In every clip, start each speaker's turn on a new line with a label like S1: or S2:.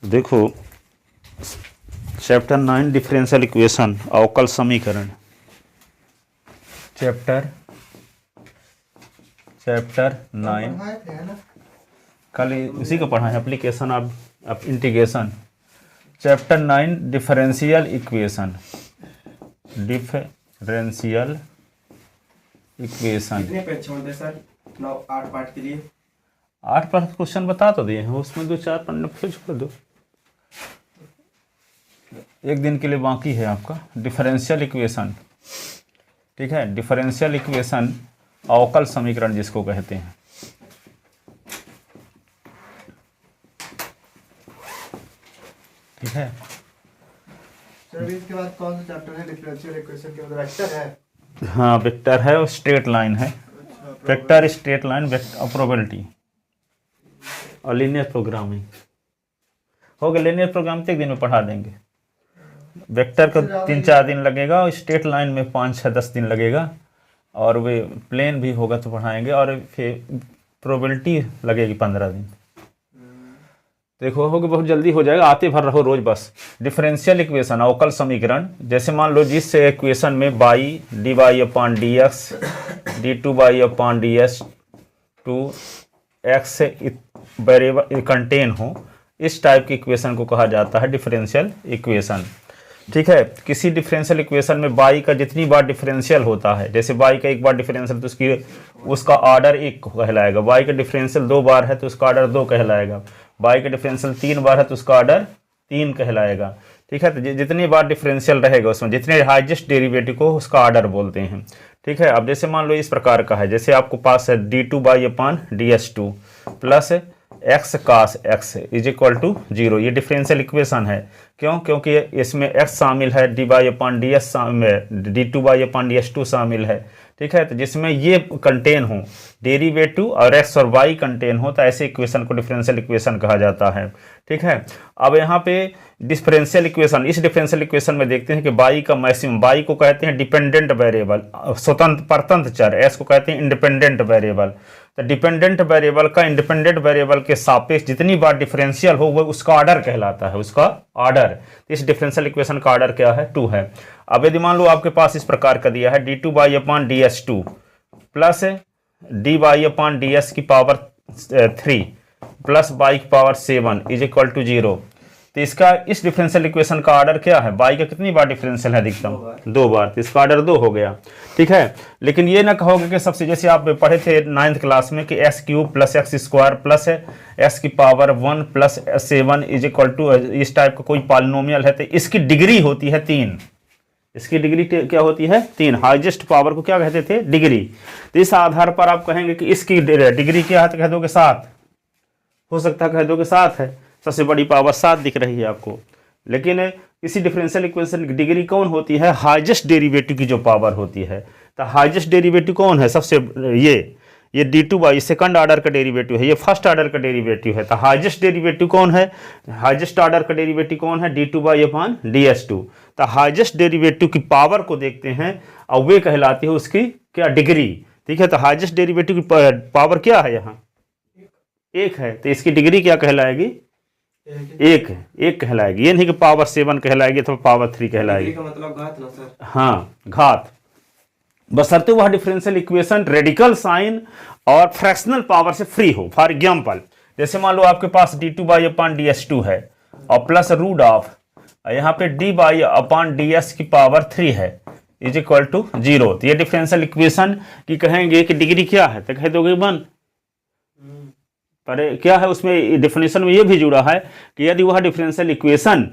S1: देखो, chapter 9 differential equation अवकल समीकरण। चैप्टर 9 कल उसी को पढ़ा है, application of integration. Chapter 9 differential equation. Differential equation
S2: कितने पेज छोड़ सर? 8 पार्ट के लिए
S1: 8 पार्ट क्वेश्चन बता तो दिए हैं, उसमें 2-4 पन्ने फिर छोड़ दो। एक दिन के लिए बाकी है आपका डिफरेंशियल इक्वेशन। ठीक है, डिफरेंशियल इक्वेशन अवकल समीकरण जिसको कहते हैं। ठीक है
S2: सर, इसके बाद कौन सा चैप्टर है? डिफरेंशियल इक्वेशन के बाद वेक्टर है।
S1: हाँ, वेक्टर है और स्ट्रेट लाइन है। वेक्टर, स्ट्रेट लाइन, प्रोबेबिलिटी और लीनियर प्रोग्रामिंग हो गया। लीनियर प्रोग्रामिंग एक दिन में पढ़ा देंगे। वेक्टर को 3-4 दिन लगेगा और स्ट्रेट लाइन में 5-6-10 दिन लगेगा, और वे प्लेन भी होगा तो पढ़ाएंगे, और फिर प्रोबेबिलिटी लगेगी 15 दिन। देखो हो गया, बहुत जल्दी हो जाएगा, आते भर रहो रोज बस। डिफरेंशियल इक्वेशन अवकल समीकरण, जैसे मान लो जिस इक्वेशन में y d y upon d x d two y upon d S two x variable contain हो, इस टाइप की इक्वेशन को कहा जाता है डिफरेंशियल इक्वेशन। ठीक है, किसी डिफरेंशियल इक्वेशन में बाई का जितनी बार डिफरेंशियल होता है, जैसे बाई का एक बार डिफरेंशियल तो उसका ऑर्डर 1 कहलाएगा। बाई का डिफरेंशियल 2 बार है तो उसका ऑर्डर 2 कहलाएगा। बाई का डिफरेंशियल 3 बार है तो उसका ऑर्डर 3 कहलाएगा। ठीक है, तो जितनी बार डिफरेंशियल रहेगा उसमें जितने हाईएस्ट डेरिवेटिव को उसका ऑर्डर बोलते हैं। ठीक है, अब जैसे मान लो इस प्रकार का है, जैसे आपको पास है d two by upon d S two plus x cos x is equal to 0। ये डिफरेंशियल इक्वेशन है। क्यों? क्योंकि इसमें x शामिल है, d by upon d S d two by upon d S two शामिल है। ठीक है, तो जिसमें ये कंटेन हो डेरिवेटिव और x और y कंटेन हो, तो ऐसे इक्वेशन को डिफरेंशियल इक्वेशन कहा जाता है। ठीक है, अब यहाँ पे डिफरेंशियल इक्वेशन, इस डिफरेंशियल इक्वेशन में देखते हैं कि y का मैक्सिमम, y को कहते हैं डिपेंडेंट वेरिएबल, स्वतंत्र परतंत्र चर, s को कहते हैं इंडिपेंडेंट वेरिएबल। तो डिपेंडेंट वेरिएबल का इंडिपेंडेंट वेरिएबल के सापेक्ष जितनी बार डिफरेंशियल हो वो उसका ऑर्डर कहलाता है, उसका ऑर्डर। इस डिफरेंशियल इक्वेशन का ऑर्डर क्या है? 2 है। अब यदि मान लो आपके पास इस प्रकार का दिया है d two by upon d S two plus d y upon d S की पावर 3 प्लस बाई की पावर 7 इज इक्वल टू 0। तो इसका इस डिफरेंशियल इक्वेशन का ऑर्डर क्या है? बाई का कितनी बार डिफरेंशियल है अधिकतम? 2 बार। तो इसका ऑर्डर 2 हो गया। ठीक है, लेकिन ये ना कहोगे कि सबसे, जैसे आप पढ़े थे 9th क्लास में कि x cube plus x square plus x की power 1 plus 7 is equal to, इस टाइप का कोई पॉलिनोमियल है तो इसकी डिग्री होती है 3। इसकी डिग्री क्या होती है? 3। हाईएस्ट पावर को क्या कहते थे? डिग्री। तो इस आधार पर आप कहेंगे कि इसकी डिग्री क्या है, तो कह दोगे 7। हो सकता है कह दोगे 7 है, सबसे बड़ी पावर 7 दिख रही है आपको। लेकिन इसी डिफरेंशियल इक्वेशन की डिग्री कौन होती है? हाईएस्ट डेरिवेटिव की जो पावर होती है। तो हाईएस्ट डेरिवेटिव कौन है? सबसे ये D two by second order का डेरिवेटिव है, ये फर्स्ट ऑर्डर का डेरिवेटिव है। तो हाईएस्ट डेरिवेटिव कौन है? हाईएस्ट ऑर्डर का डेरिवेटिव कौन है? D two by upon d S two. तो हाईएस्ट डेरिवेटिव की पावर को देखते हैं और वे कहलाती है उसकी क्या? डिग्री। ठीक है, तो हाईएस्ट डेरिवेटिव की पावर क्या है? यहाँ 1 है, तो इसकी डिग्री क्या कहलाएगी? 1 है, 1 कहलाएगी। ये नहीं कि पावर 7 कहलाएगी अथवा पावर 3 कहलाएगी।
S2: का मतलब घात ना सर?
S1: हाँ, घात, बशर्ते वह डिफरेंशियल इक्वेशन रेडिकल साइन और फ्रैक्शनल पावर से फ्री हो। फॉर एग्जांपल, जैसे मान लो आपके पास d two by upon d S two है और प्लस रूट ऑफ यहाँ पे d by upon d S की पावर 3 है इज इक्वल टू 0। तो ये डिफरेंशियल इक्वेशन की कहेंगे कि डिग्री क्या है, तो कह दोगे 1। पर क्या है उसमें डेफिनेशन में ये भी जुड़ा है कि यदि वह डिफरेंशियल इक्वेशन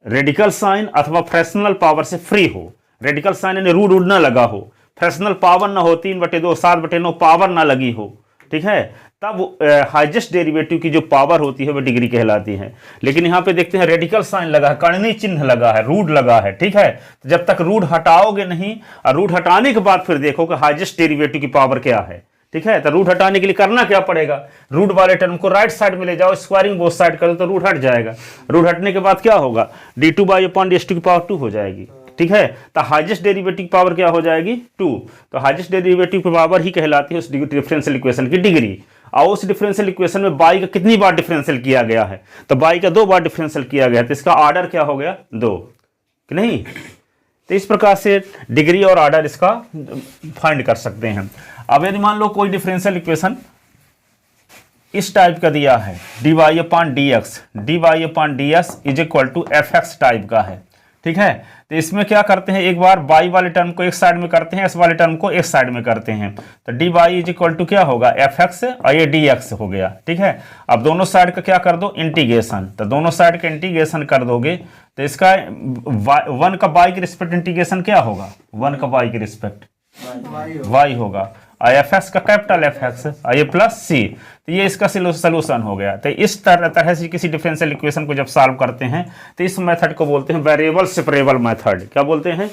S1: रेडिकल साइन अथवा फ्रैक्शनल पावर से फ्री हो, रेडिकल साइन यानी रूट ना लगा हो, फ्रैक्शनल पावर ना हो, 3/2 7/9 पावर ना लगी हो, ठीक है, तब हाईएस्ट डेरिवेटिव की जो पावर होती है वह डिग्री कहलाती है। लेकिन यहाँ पे देखते हैं रेडिकल साइन लगा है, कर्णीय चिन्ह लगा है, रूट लगा है। ठीक है, तो जब तक रूट हटाओगे नहीं और रूट हटाने के बाद फिर देखो कि हाईएस्ट डेरिवेटिव की पावर क्या है। ठीक है, तो रूट हटाने के लिए करना क्या पड़ेगा? रूट वाले टर्म को राइट साइड में ले जाओ, स्क्वायरिंग बोथ साइड करो तो रूट हट जाएगा। रूट हटने के बाद क्या होगा? D two by upon d S two की पावर 2 हो जाएगी। ठीक है, तो हाईएस्ट डेरिवेटिव की पावर क्या हो जाएगी? 2। तो हाईएस्ट डेरिवेटिव की पावर ही कहलाती है उस डिफरेंशियल इक्वेशन की डिग्री। और उस डिफरेंशियल इक्वेशन में बाई का कितनी बार डिफरेंशियल किया गया है, तो बाई का 2 बार डिफरेंशियल किया गया है, तो इसका ऑर्डर क्या हो गया 2 कि नहीं। तो इस प्रकार से डिग्री और ऑर्डर इसका फाइंड कर सकते हैं। अब यदि मान लो कोई डिफरेंशियल इक्वेशन इस टाइप का दिया है, dy upon d S is equal to f x type का है, ठीक है। तो इसमें क्या करते हैं, एक बार y वाले टर्म को एक साइड में करते हैं, s वाले टर्म को एक साइड में करते हैं, तो dy इज इक्वल टू क्या होगा एफ एक्स और ये dx हो गया, ठीक है। अब दोनों साइड का क्या कर दो इंटीग्रेशन, तो दोनों साइड का इंटीग्रेशन कर दोगे तो इसका 1 का y के रिस्पेक्ट इंटीग्रेशन क्या होगा, 1 का y के रिस्पेक्ट y होगा, और एफ एक्स का कैपिटल एफ एक्स और ये प्लस सी, तो ये इसका सोल्यूशन हो गया। तो इस तरह से किसी डिफरेंशियल इक्वेशन को जब सॉल्व करते हैं तो इस मेथड को बोलते हैं वेरिएबल सेपरेबल मेथड। क्या बोलते हैं,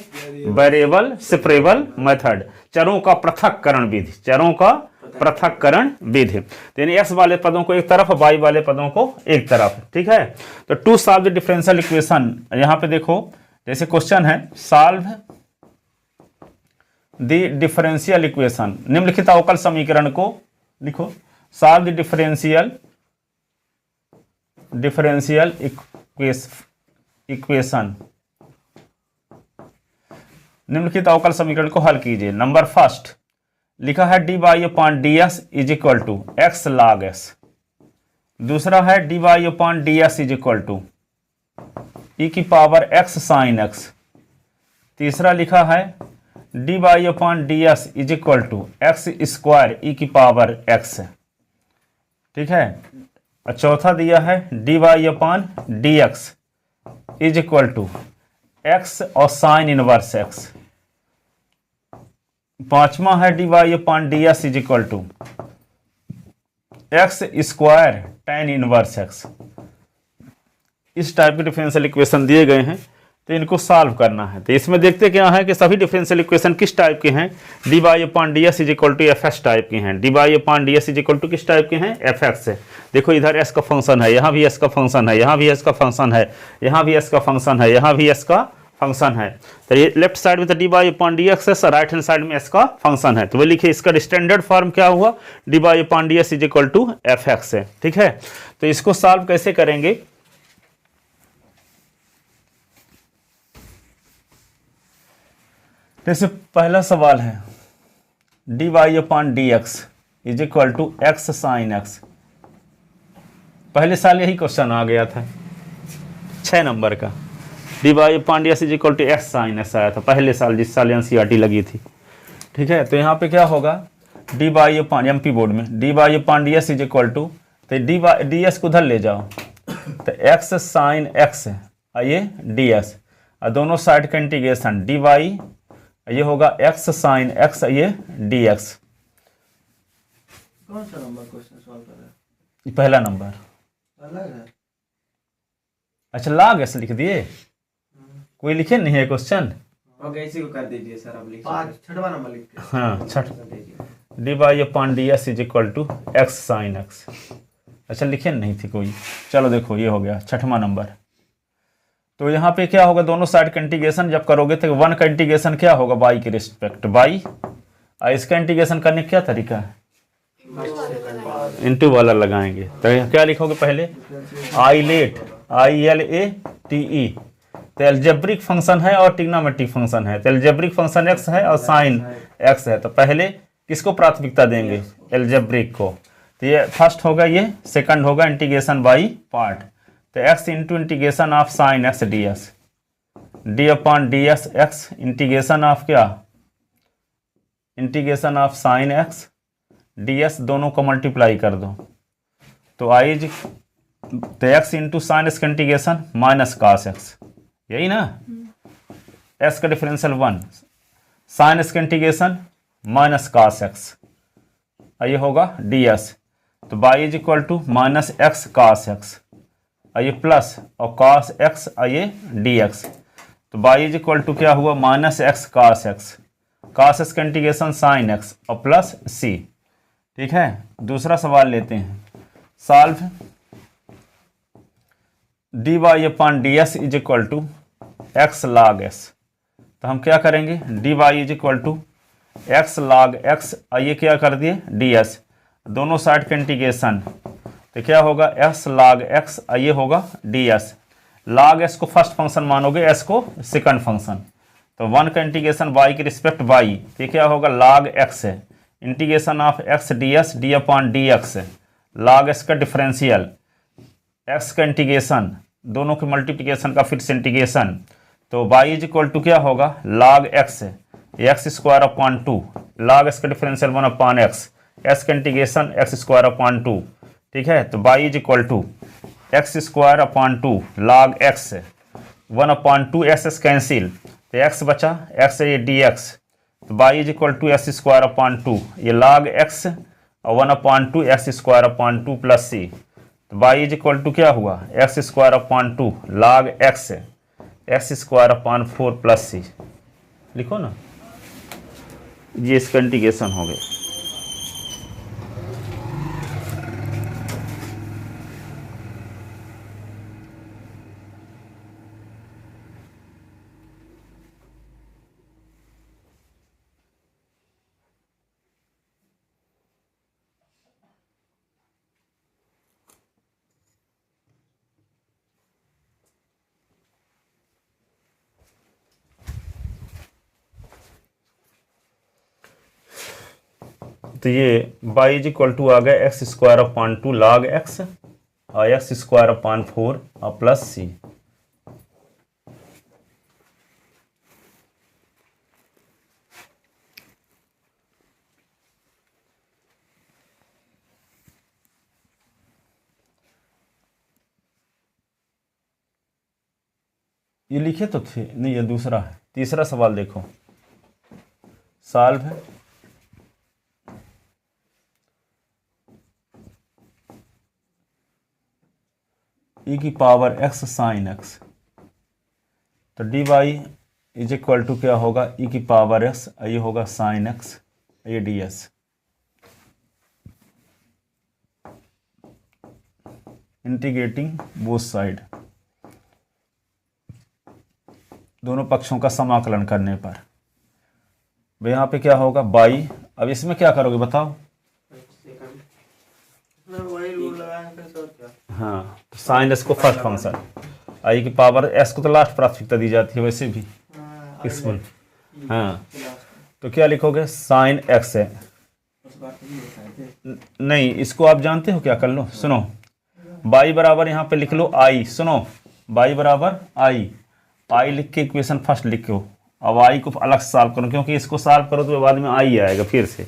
S1: वेरिएबल सेपरेबल मेथड, चरों का पृथक्करण विधि, चरों का पृथक्करण विधि। तो यानी एक्स वाले पदों को एक तरफ, वाई वाले पदों को एक तरफ, ठीक है। तो to solve the differential equation, यहाँ पे देखो जैसे क्वेश्चन है सॉल्व द डिफरेंशियल इक्वेशन, निम्नलिखित अवकल समीकरण को लिखो, सॉल्व द डिफरेंशियल इक्वेशन, निम्नलिखित अवकल समीकरण को हल कीजिए। नंबर फर्स्ट लिखा है dy upon d S is equal to x log s, दूसरा है dy upon d S is equal to e की पावर एक्स साइन एक्स, तीसरा लिखा है dy upon d S is equal to x square e की power x, ठीक है। और चौथा दिया है dy upon d x is equal to x और साइन इनवर्स एक्स, पांचवा है dy upon d S is equal to x square tan inverse x. इस टाइप के डिफरेंशियल इक्वेशन दिए गए हैं, तो इनको सॉल्व करना है। तो इसमें देखते क्या है कि सभी डिफरेंशियल इक्वेशन किस टाइप के हैं, dy upon d S is equal to f x type के हैं, dy upon d S is equal to किस टाइप के हैं, एफ एक्स है। देखो इधर s का फंक्शन है, यहाँ भी s का फंक्शन है, यहाँ भी s का फंक्शन है, यहाँ भी s का फंक्शन है, यहाँ भी s का फंक्शन है। तो ये लेफ्ट साइड में तो dy अपॉन डी एक्स है, राइट हैंड साइड में s का फंक्शन है, तो वो लिखिए इसका स्टैंडर्ड फॉर्म क्या हुआ, dy upon d S is equal to f x है, ठीक है। तो इसको सॉल्व कैसे करेंगे, जैसे पहला सवाल है dy upon d x is equal to x sine x, पहले साल यही क्वेश्चन आ गया था 6 नंबर का, dy upon d x is equal to x sine x आया था पहले साल, जिस साल एनसीईआरटी लगी थी, ठीक है। तो यहाँ पे क्या होगा dy अपॉन एमपी बोर्ड में dy upon d S is equal to, तो डी एस को उधर ले जाओ, तो एक्स साइन एक्स ये डी एस, और दोनों साइड का इंटीग्रेशन dy, ये होगा एक्स साइन एक्स ये dx।
S2: कौन सा नंबर क्वेश्चन सॉल्व कर रहे हैं,
S1: पहला नंबर
S2: अलग है,
S1: अच्छा लॉग एस लिख दिए, कोई लिखे नहीं है क्वेश्चन,
S3: ओके इसी को कर दीजिए सर, अब लिखिए
S2: 5 छठवां नंबर लिख के,
S1: हाँ छठ,
S3: कर दीजिए।
S1: dy upon d S is equal to x sine x, अच्छा लिखे नहीं थी कोई, चलो देखो ये हो गया 6वां नंबर। तो यहाँ पे क्या होगा, दोनों साइड का इंटीग्रेशन जब करोगे तो 1 का इंटीग्रेशन क्या होगा y के रिस्पेक्ट y, और इसका इंटीग्रेशन करने का क्या तरीका है, इंटू वाला लगाएंगे। तो क्या लिखोगे पहले आइलेट ILATE, तो एल्जेब्रिक फंक्शन है और ट्रिग्नोमेट्रिक फंक्शन है, तो एल्जेब्रिक फंक्शन x है और साइन x है, तो पहले किसको प्राथमिकता देंगे, एल्जेब्रिक को। तो ये फर्स्ट होगा, ये सेकंड होगा इंटीग्रेशन बाई पार्ट, तो x into integration of sine x d S, d upon d s x integration of क्या, integration of sine x d s, दोनों को मल्टीप्लाई कर दो, तो आई तो एक्स इंटू साइन एक्स का इंटीग्रेशन माइनस कास एक्स, यही ना, एक्स का डिफरेंशियल 1, साइन एक्स का इंटीग्रेशन माइनस कास एक्स, ये होगा डी एस, तो y is equal to minus x cos x, ये प्लस और cos x ये dx, तो बाई इज इक्वल टू क्या हुआ minus x cos x, cos x का इंटीग्रेशन साइन एक्स और प्लस c, ठीक है। दूसरा सवाल लेते हैं, solve dy upon d S is equal to x log s, तो हम क्या करेंगे dy is equal to x log x, ये क्या कर दिए ds, दोनों साइड का इंटीग्रेशन, तो क्या होगा एस log x, ये होगा ds। log s को फर्स्ट फंक्शन मानोगे, s को सेकंड फंक्शन, तो 1 का इंटीग्रेशन y के रिस्पेक्ट y, तो क्या होगा log x है, integration of x ds d upon dx, log s का डिफरेंशियल, x का इंटीग्रेशन, दोनों के मल्टीप्लिकेशन का फिर से इंटीग्रेशन, तो y इज इक्वल टू क्या होगा log x, x square upon 2, log s का डिफरेंशियल 1 अपॉन x, s का इंटीग्रेशन x स्क्वायर अपॉन 2, ठीक है। तो y is equal to x square upon 2 log x, 1 upon 2, s cancel, तो x बचा, x है ये dx, तो y is equal to s square upon 2, ये log x और 1 upon 2 x square upon 2 plus c, तो y इज इक्वल टू क्या हुआ x square upon 2 log x, x square upon 4 plus c, लिखो ना, ये इसका इंटीग्रेशन हो गया। तो ये y इज इक्वल टू आ गया x square upon 2 log x और एक्स स्क्वायर अपॉन 4 और प्लस सी। ये लिखे तो थे नहीं, ये दूसरा है। तीसरा सवाल देखो, सॉल्व है। e की पावर x साइन x, तो d y is equal to क्या होगा e की पावर x, ये होगा साइन x, ये d s. Integrating both side, दोनों पक्षों का समाकलन करने पर यहाँ पे क्या होगा बाई। अब इसमें क्या करोगे बताओ?
S2: वही रूल लगाएंगे सर क्या?
S1: हाँ, तो साइन एस को फर्स्ट फंक्शन, आई की पावर एस को तो लास्ट प्राथमिकता दी जाती है वैसे भी इसमें। हाँ, तो क्या लिखोगे साइन एक्स है, नहीं इसको आप जानते हो क्या, कर लो सुनो, बाई बराबर यहाँ पे लिख लो आई, सुनो बाई बराबर आई, आई लिख के इक्वेशन फर्स्ट लिखो। अब आई को अलग से सॉल्व करो, क्योंकि इसको सॉल्व करो तो बाद में आई आएगा फिर से।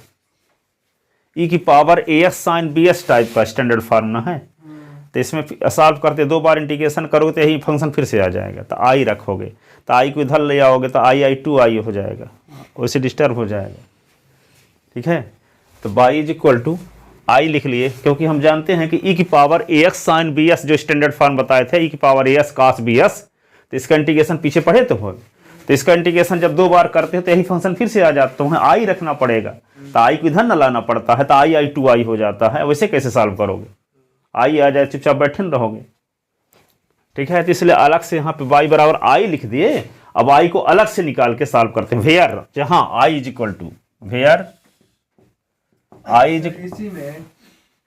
S1: ई की power a s sine b s type का स्टैंडर्ड फार्मूला है, तो इसमें सॉल्व करते 2 बार इंटीग्रेशन करोगे तो यही फंक्शन फिर से आ जाएगा। तो आई रखोगे तो आई को इधर ले आओगे तो आई आई 2 आई हो जाएगा, वैसे डिस्टर्ब हो जाएगा, ठीक है। तो y is equal to I लिख लिए, क्योंकि हम जानते हैं कि ई की power a x sine b s जो स्टैंडर्ड फॉर्म बताए थे, ई की power a s cos b s, तो इसका इंटीग्रेशन पीछे पढ़े तो हो, तो इसका इंटीग्रेशन जब 2 बार करते हैं तो यही फंक्शन फिर से आ जाता है, तो वहाँ आई रखना पड़ेगा, तो आई को इधर न लाना पड़ता है, तो आई आई 2 आई हो जाता है। वैसे कैसे सॉल्व करोगे, आई आ जाए चुपचाप बैठे न रहोगे, ठीक है। तो इसलिए अलग से यहाँ पे y बराबर आई लिख दिए। अब आई को अलग से निकाल के सॉल्व करते हैं, वेयर जहाँ I is equal to where I is,
S2: इसी में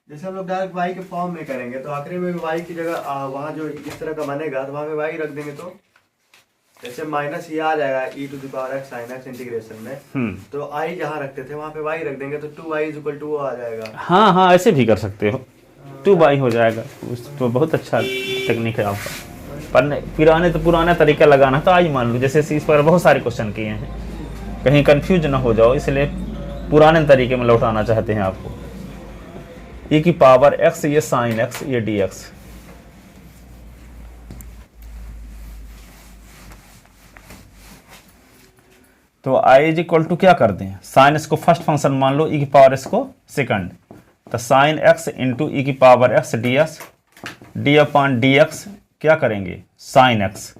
S2: जैसे हम लोग डायरेक्ट y के फॉर्म में करेंगे तो आखिरी में y की जगह वहाँ जो इस तरह का बनेगा तो वहाँ पे y रख देंगे, तो जैसे माइनस ये आ जाएगा e to the power x sin x integration में, तो i जहाँ रखते थे वहाँ पे y रख देंगे तो 2y इज इक्वल टू आ जाएगा।
S1: हाँ हाँ ऐसे भी कर सकते हो, 2y हो जाएगा, तो बहुत अच्छा टेक्निक है आपका। पर पुराने तरीका लगाना तो आई मान लो, जैसे इस पर बहुत सारे क्वेश्चन किए हैं, कहीं कंफ्यूज ना हो जाओ, इसलिए पुराने तरीके में लौटाना चाहते हैं आपको। e की पावर x, ये साइन x, ये dx, तो i इज इक्वल टू क्या कर दें, साइन x को फर्स्ट फंक्शन मान लो, e की पावर x को सेकंड, तो साइन x इंटू ई की power x ds, d upon dx क्या करेंगे sign x,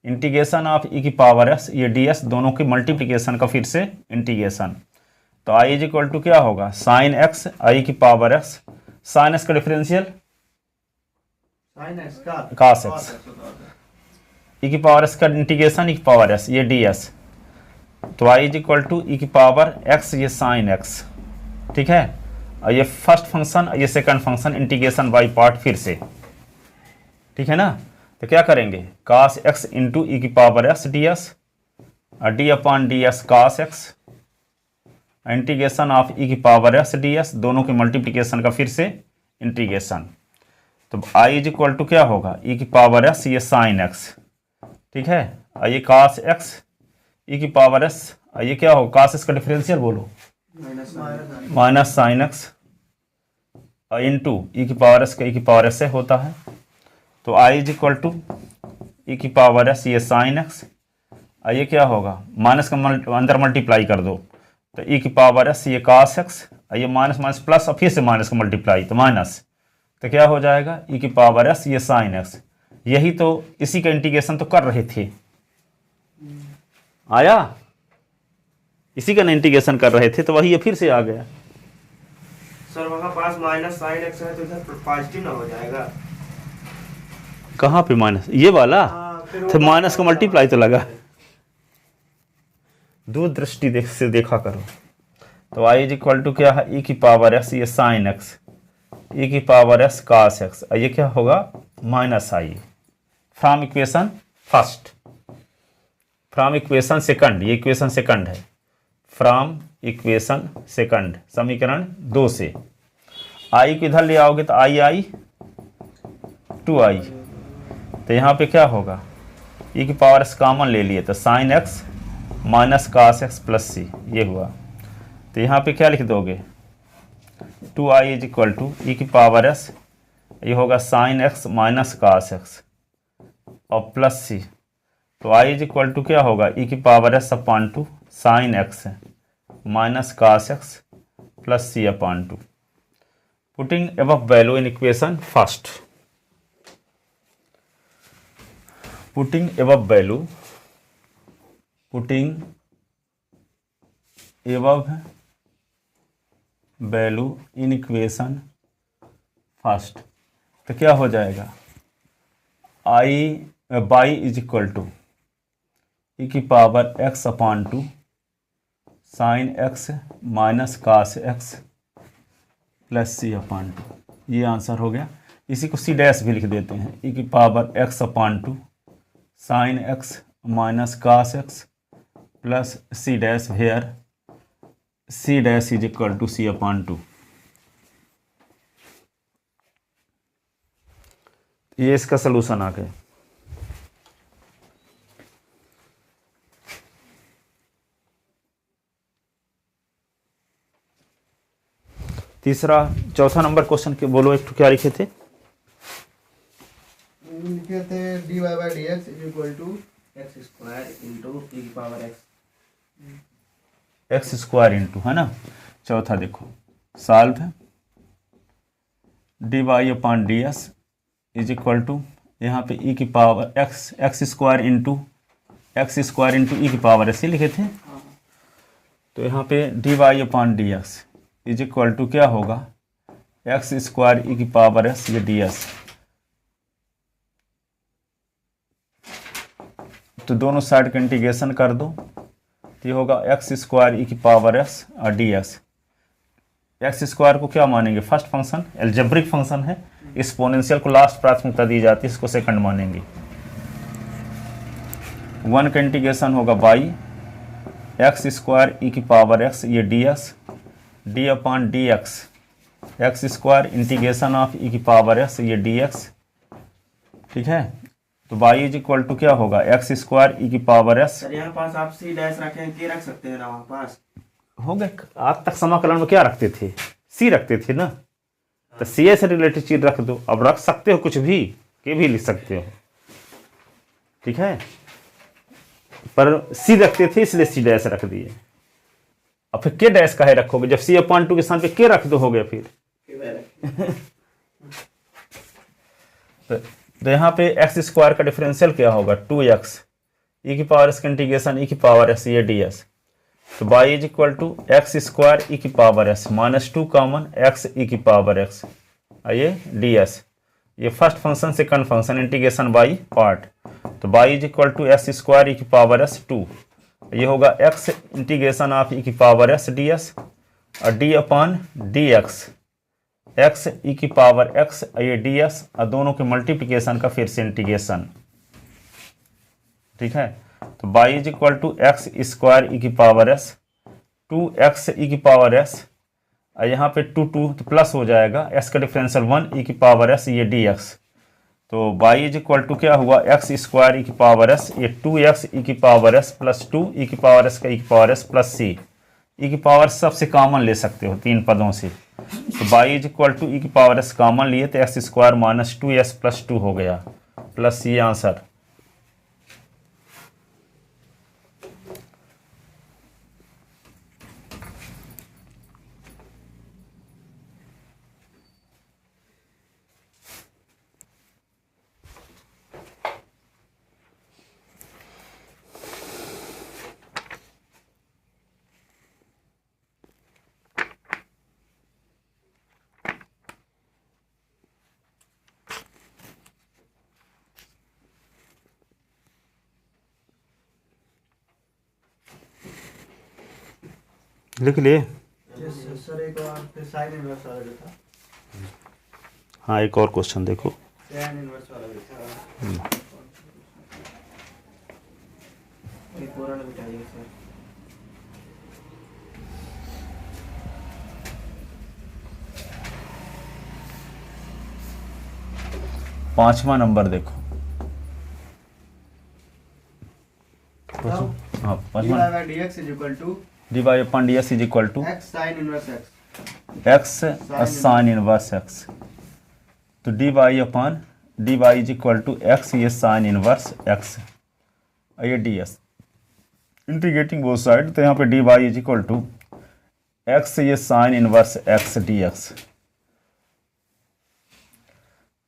S1: integration of e की पावर x, ये ds दोनों की मल्टीप्लिकेशन का फिर से इंटीग्रेशन, तो i इज इक्वल टू क्या होगा साइन x आई की पावर x, साइन x का डिफरेंशियल cos x, ई की पावर x का इंटीग्रेशन ई की पावर s, ये ds, तो i is equal to e की पावर x, ये साइन x, ठीक है। और ये फर्स्ट फंक्शन, ये second function, integration by part फिर से, ठीक है ना। तो क्या करेंगे, cos x इंटू ई की पावर s ds और d upon d s cos x integration of e की पावर s ds, दोनों के मल्टीप्लिकेशन का फिर से इंटीग्रेशन। तो i इज इक्वल टू क्या होगा, ई की पावर s, ये साइन x, ठीक है, और ये cos x ई की पावर s, और ये क्या होगा, cos x का डिफरेंशियल बोलो, minus sine x into e की पावर s का ई की पावर s से होता है। तो i is equal to e की पावर s, ये साइन x, और ये क्या होगा, माइनस का अंदर मल्टीप्लाई कर दो, तो ई की पावर s, ये cos x, और ये माइनस माइनस प्लस, और फिर से माइनस का मल्टीप्लाई, तो माइनस, तो क्या हो जाएगा, ई की पावर s, ये साइन x। यही तो इसी का इंटीग्रेशन तो कर रहे थे, आया, इसी का इंटीग्रेशन कर रहे थे, तो वही ये फिर से आ गया।
S3: सर वहाँ पास माइनस साइन एक्स है तो इधर पॉजिटिव ना हो जाएगा।
S1: कहाँ पे माइनस, ये वाला, तो माइनस का मल्टीप्लाई तो लगा, दूरदृष्टि से देखा करो। तो i इज इक्वल टू क्या है, ई की पावर s, ये साइन x, ई की पावर s cos x, और ये क्या होगा, minus i from equation first, from equation second, ये इक्वेशन सेकंड है, फ्रॉम इक्वेशन सेकंड, समीकरण 2 से। i को इधर ले आओगे तो i 2i, तो यहाँ पे क्या होगा, ई की पावर s कॉमन ले लिए तो sine x minus cos x plus c, ये हुआ। तो यहाँ पे क्या लिख दोगे, 2i is equal to e की पावर s, ये होगा sine x minus cos x और प्लस सी। तो i इज इक्वल टू क्या होगा, ई की power s upon two sine x minus cos x plus c upon two. Putting above value in equation first, putting above value, putting above value in equation first, तो क्या हो जाएगा, i y is equal to e की power x upon two sine x minus cos x plus c upon two, ये answer हो गया। इसी को सी डैश भी लिख देते हैं, ई की power x upon two sine x minus cos x plus c dash, here c dash is equal to c upon two. ये इसका सलूशन आ गया। तीसरा, चौथा नंबर क्वेश्चन के बोलो, एक तो क्या लिखे थे,
S2: लिखे थे dy by d x is equal to
S3: x square into e की पावर
S1: एक्स स्क्वायर इंटू, है ना। चौथा देखो, सॉल्व है, d y upon d S is equal to, यहाँ पे ई की power x square into e की पावर ऐसे लिखे थे। तो यहाँ पे d y upon d x is equal to क्या होगा, एक्स स्क्वायर ई की पावर एस, ये डी एस। तो दोनों साइड का इंटीग्रेशन कर दो, तो ये होगा एक्स स्क्वायर ई की पावर एस और डी एक्स। एक्स स्क्वायर को क्या मानेंगे, फर्स्ट फंक्शन, एल्जेब्रिक फंक्शन है, एक्सपोनेंशियल को लास्ट प्राथमिकता दी जाती है, इसको सेकंड मानेंगे। 1 का इंटीग्रेशन होगा बाई एक्स स्क्वायर ई की पावर एक्स, ये d x, d upon d x, x square integration of e की पावर एक्स, ये डी एक्स, ठीक है। तो y इज इक्वल टू क्या होगा, एक्स स्क्वायर ई की पावर एस।
S3: सर यहाँ पास आप सी डैश रखें, के रख सकते हैं ना, वहाँ पास
S1: हो गए। आज तक समाकलन में क्या रखते थे, सी रखते थे ना, तो सी से रिलेटेड चीज रख दो। अब रख सकते हो कुछ भी, के भी लिख सकते हो, ठीक है, पर सी रखते थे इसलिए सी डैश रख दिए। अब फिर के डैश का है रखोगे, जब सी अपॉन टू के स्थान पे के रख दो, हो गया फिर। तो यहाँ पे एक्स स्क्वायर का डिफरेंशियल क्या होगा, 2x ई की पावर एस का इंटीग्रेशन ई की पावर एस, ये डी एस। तो y is equal to x square e की power s minus 2 common x e की पावर एक्स, ये डी एस। ये first function second function integration by part. तो y is equal to x square e की power S 2, ये होगा x integration of e की power s d s और d upon d x x e की power x ये d x और दोनों के मल्टीप्लिकेशन का फिर से इंटीग्रेशन। ठीक है, तो y is equal to x square e की पावर एस, 2x ई की पावर एस और यहाँ पे 2 तो प्लस हो जाएगा, एस का डिफरेंशियल 1 ई की पावर एस ये डी एक्स। तो बाई इज इक्वल टू क्या हुआ, एक्स स्क्वायर ई की पावर एस ये 2x ई की पावर एस प्लस 2 ई की पावर एस का ई की पावर एस प्लस सी। ई की पावर सबसे कॉमन ले सकते हो 3 पदों से, तो y is equal to e की पावर एस कॉमन लिए तो x square minus 2s plus 2 हो गया प्लस सी आंसर। लिख लिए?
S2: सर एक और फिर साइन इनवर्स वाला जो था,
S1: हाँ एक और क्वेश्चन देखो।
S2: साइन इनवर्स वाला जो था,
S3: एक और बताइए सर।
S1: पांचवा नंबर देखो। हाँ पांचवा,
S2: dx is equal to
S1: d y upon d x is equal to
S2: x sin inverse x,
S1: x sine inverse x. तो d y upon d y is equal to x ये sine inverse x ये d s, integrating both side, तो यहाँ पे d y is equal to x ये sine inverse x d x.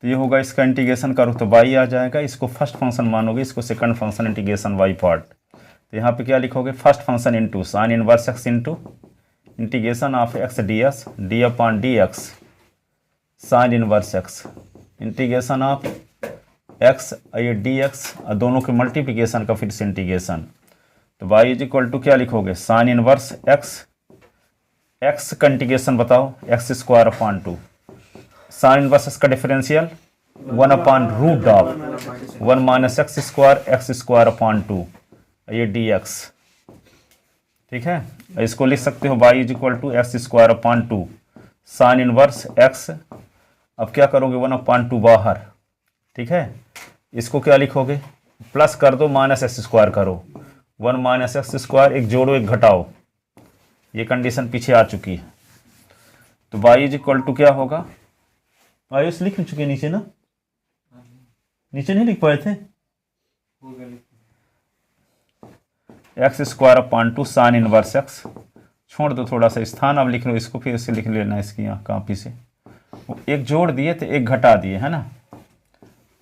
S1: तो ये होगा, इसका इंटीग्रेशन करो तो y आ जाएगा, इसको फर्स्ट फंक्शन मानोगे, इसको second function integration y part. तो यहाँ पे क्या लिखोगे, first function into sine inverse x into integration of x d S d upon d x sine inverse x integration of x ये डी एक्स और दोनों के मल्टीप्लिकेशन का फिर से इंटीग्रेशन। तो y इज इक्वल टू क्या लिखोगे, साइन इनवर्स एक्स, एक्स का इंटीग्रेशन बताओ, x square upon 2, sine inverse x का differential 1 upon root of 1 minus x square upon 2 ये डी एक्स। ठीक है, इसको लिख सकते हो y is equal to x square upon 2 sine inverse x. अब क्या करोगे, 1 अपॉन 2 बाहर। ठीक है, इसको क्या लिखोगे, प्लस कर दो माइनस एक्स स्क्वायर करो, 1 माइनस एक्स स्क्वायर, एक जोड़ो एक घटाओ, ये कंडीशन पीछे आ चुकी है। तो y इज इक्वल टू क्या होगा, आयुष लिख चुके नीचे ना, नीचे नहीं लिख पाए थे, x square upon 2 sine inverse x, छोड़ दो थोड़ा सा स्थान, अब लिख लो इसको, फिर से लिख लेना इसकी यहाँ कॉपी से, एक जोड़ दिए तो एक घटा दिए है ना,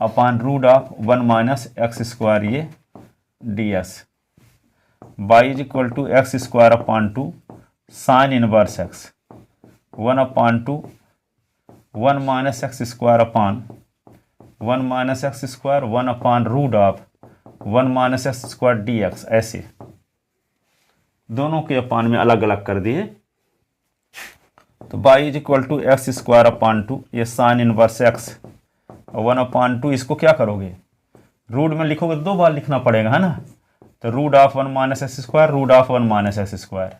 S1: upon root of 1 minus x square ये d s. Y is equal to x square upon 2 sine inverse x 1 upon 2 1 minus x square upon 1 minus x square 1 upon root of 1 minus x square d x, ऐसे दोनों के upon में अलग अलग कर दिए। तो y is equal to x square upon 2 ये साइन इनवर्स एक्स 1 अपॉन 2, इसको क्या करोगे, रूट में लिखोगे, 2 बार लिखना पड़ेगा है ना, तो root of 1 minus x square root of 1 minus x square,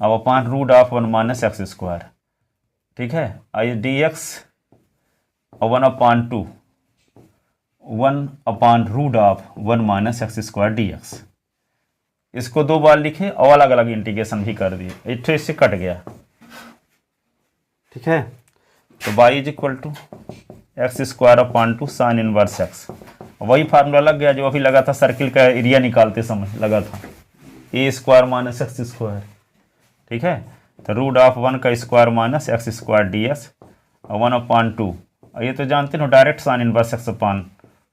S1: अब upon root of 1 minus x square. ठीक है, आइए d x 1 upon 2 1 upon root of 1 minus x square d x, इसको 2 बार लिखे और अलग अलग इंटीग्रेशन भी कर दिए, एक तो इससे कट गया। ठीक है, तो y is equal to x square upon 2 sine inverse x, वही फार्मूला लग गया जो अभी लगा था सर्किल का एरिया निकालते समय लगा था, ए स्क्वायर माइनस एक्स स्क्वायर। ठीक है, तो रूट ऑफ 1 का square minus x square d S 1 upon 2, ये तो जानते हो direct sine inverse x upon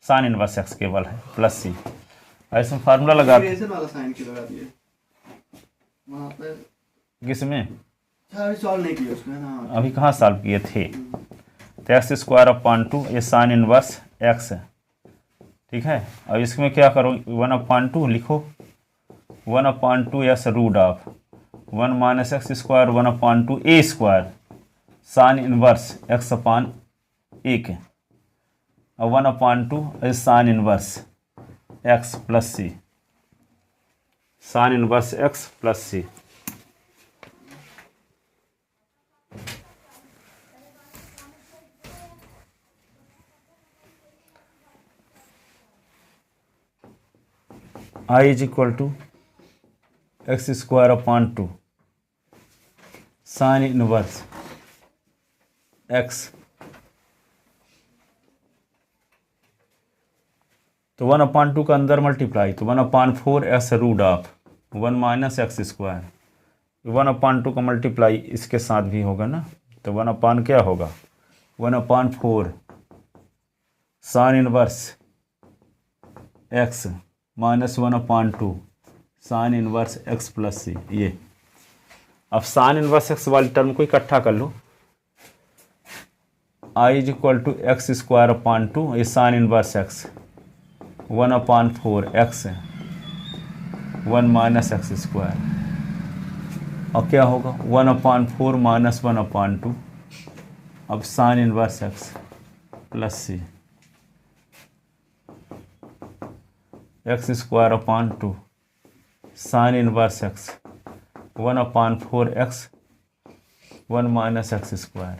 S1: sine inverse x केवल है प्लस सी, ऐसे फार्मूला लगा
S2: वाला साइन की लगा दिए वहाँ पे,
S1: किसमें
S2: अभी सॉल्व नहीं किया उसमें ना,
S1: अभी कहाँ सॉल्व किए थे। तो एक्स स्क्वायर अपॉन 2 ये साइन इनवर्स एक्स है। ठीक है, अब इसमें क्या करो, 1 अपॉन 2 लिखो, 1 upon 2 s root of 1 minus x square 1 upon 2 a square sine inverse x upon a के, और 1/2 sine inverse x plus c, sine inverse x plus c. I is equal to x square upon 2 sine inverse x, तो 1/2 का अंदर multiply, तो 1/4 x root of 1 minus x square, 1/2 का multiply इसके साथ भी होगा ना, तो 1 क्या होगा 1/4 sine inverse x minus 1/2 sine inverse x plus c. ये अब साइन इनवर्स एक्स वाली टर्म को इकट्ठा कर लो, I is equal to x square upon 2, ये sine inverse x 1/4 x 1 minus x square, और क्या होगा 1/4 माइनस 1/2, अब sine inverse x plus c, x square upon 2 sine inverse x 1/4 x 1 minus x square.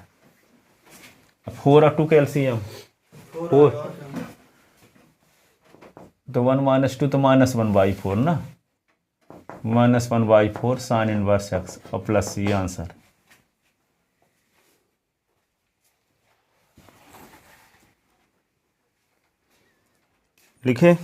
S1: 4 और 2 का एलसीएम 4, तो 1 minus 2 तो -1/4 ना, -1/4 साइन इनवर्स एक्स और प्लस ये आंसर। लिखे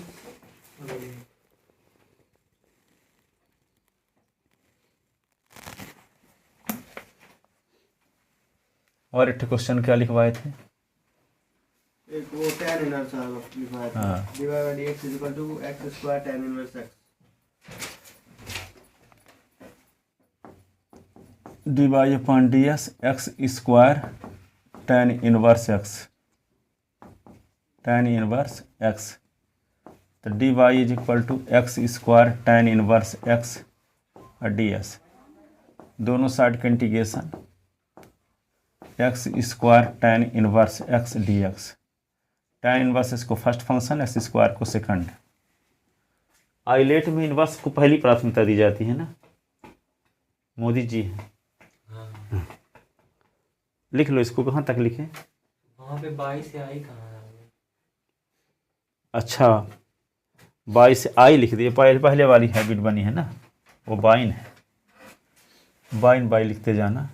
S1: और एक क्वेश्चन क्या लिखवाए थे,
S2: एक वो tan इनवर्स लिखवाया था,
S1: हाँ।
S2: Divide by dx is equal to x square tan inverse x,
S1: d y upon d s x square tan inverse x, tan inverse x, तो d y is equal to x square tan inverse x और d s, दोनों side का integration x square tan inverse x d x, tan inverse x को first function, x square को second. ILATE में inverse को पहली प्राथमिकता दी जाती है ना, मोदी जी। हाँ। लिख लो इसको, कहाँ तक लिखे,
S4: वहाँ पे 22 से आई कहाँ है?
S1: अच्छा 22 से आई लिख दिए, पहले वाली हैबिट बनी है ना, वो बाइन है, बाइन बाई लिखते जाना।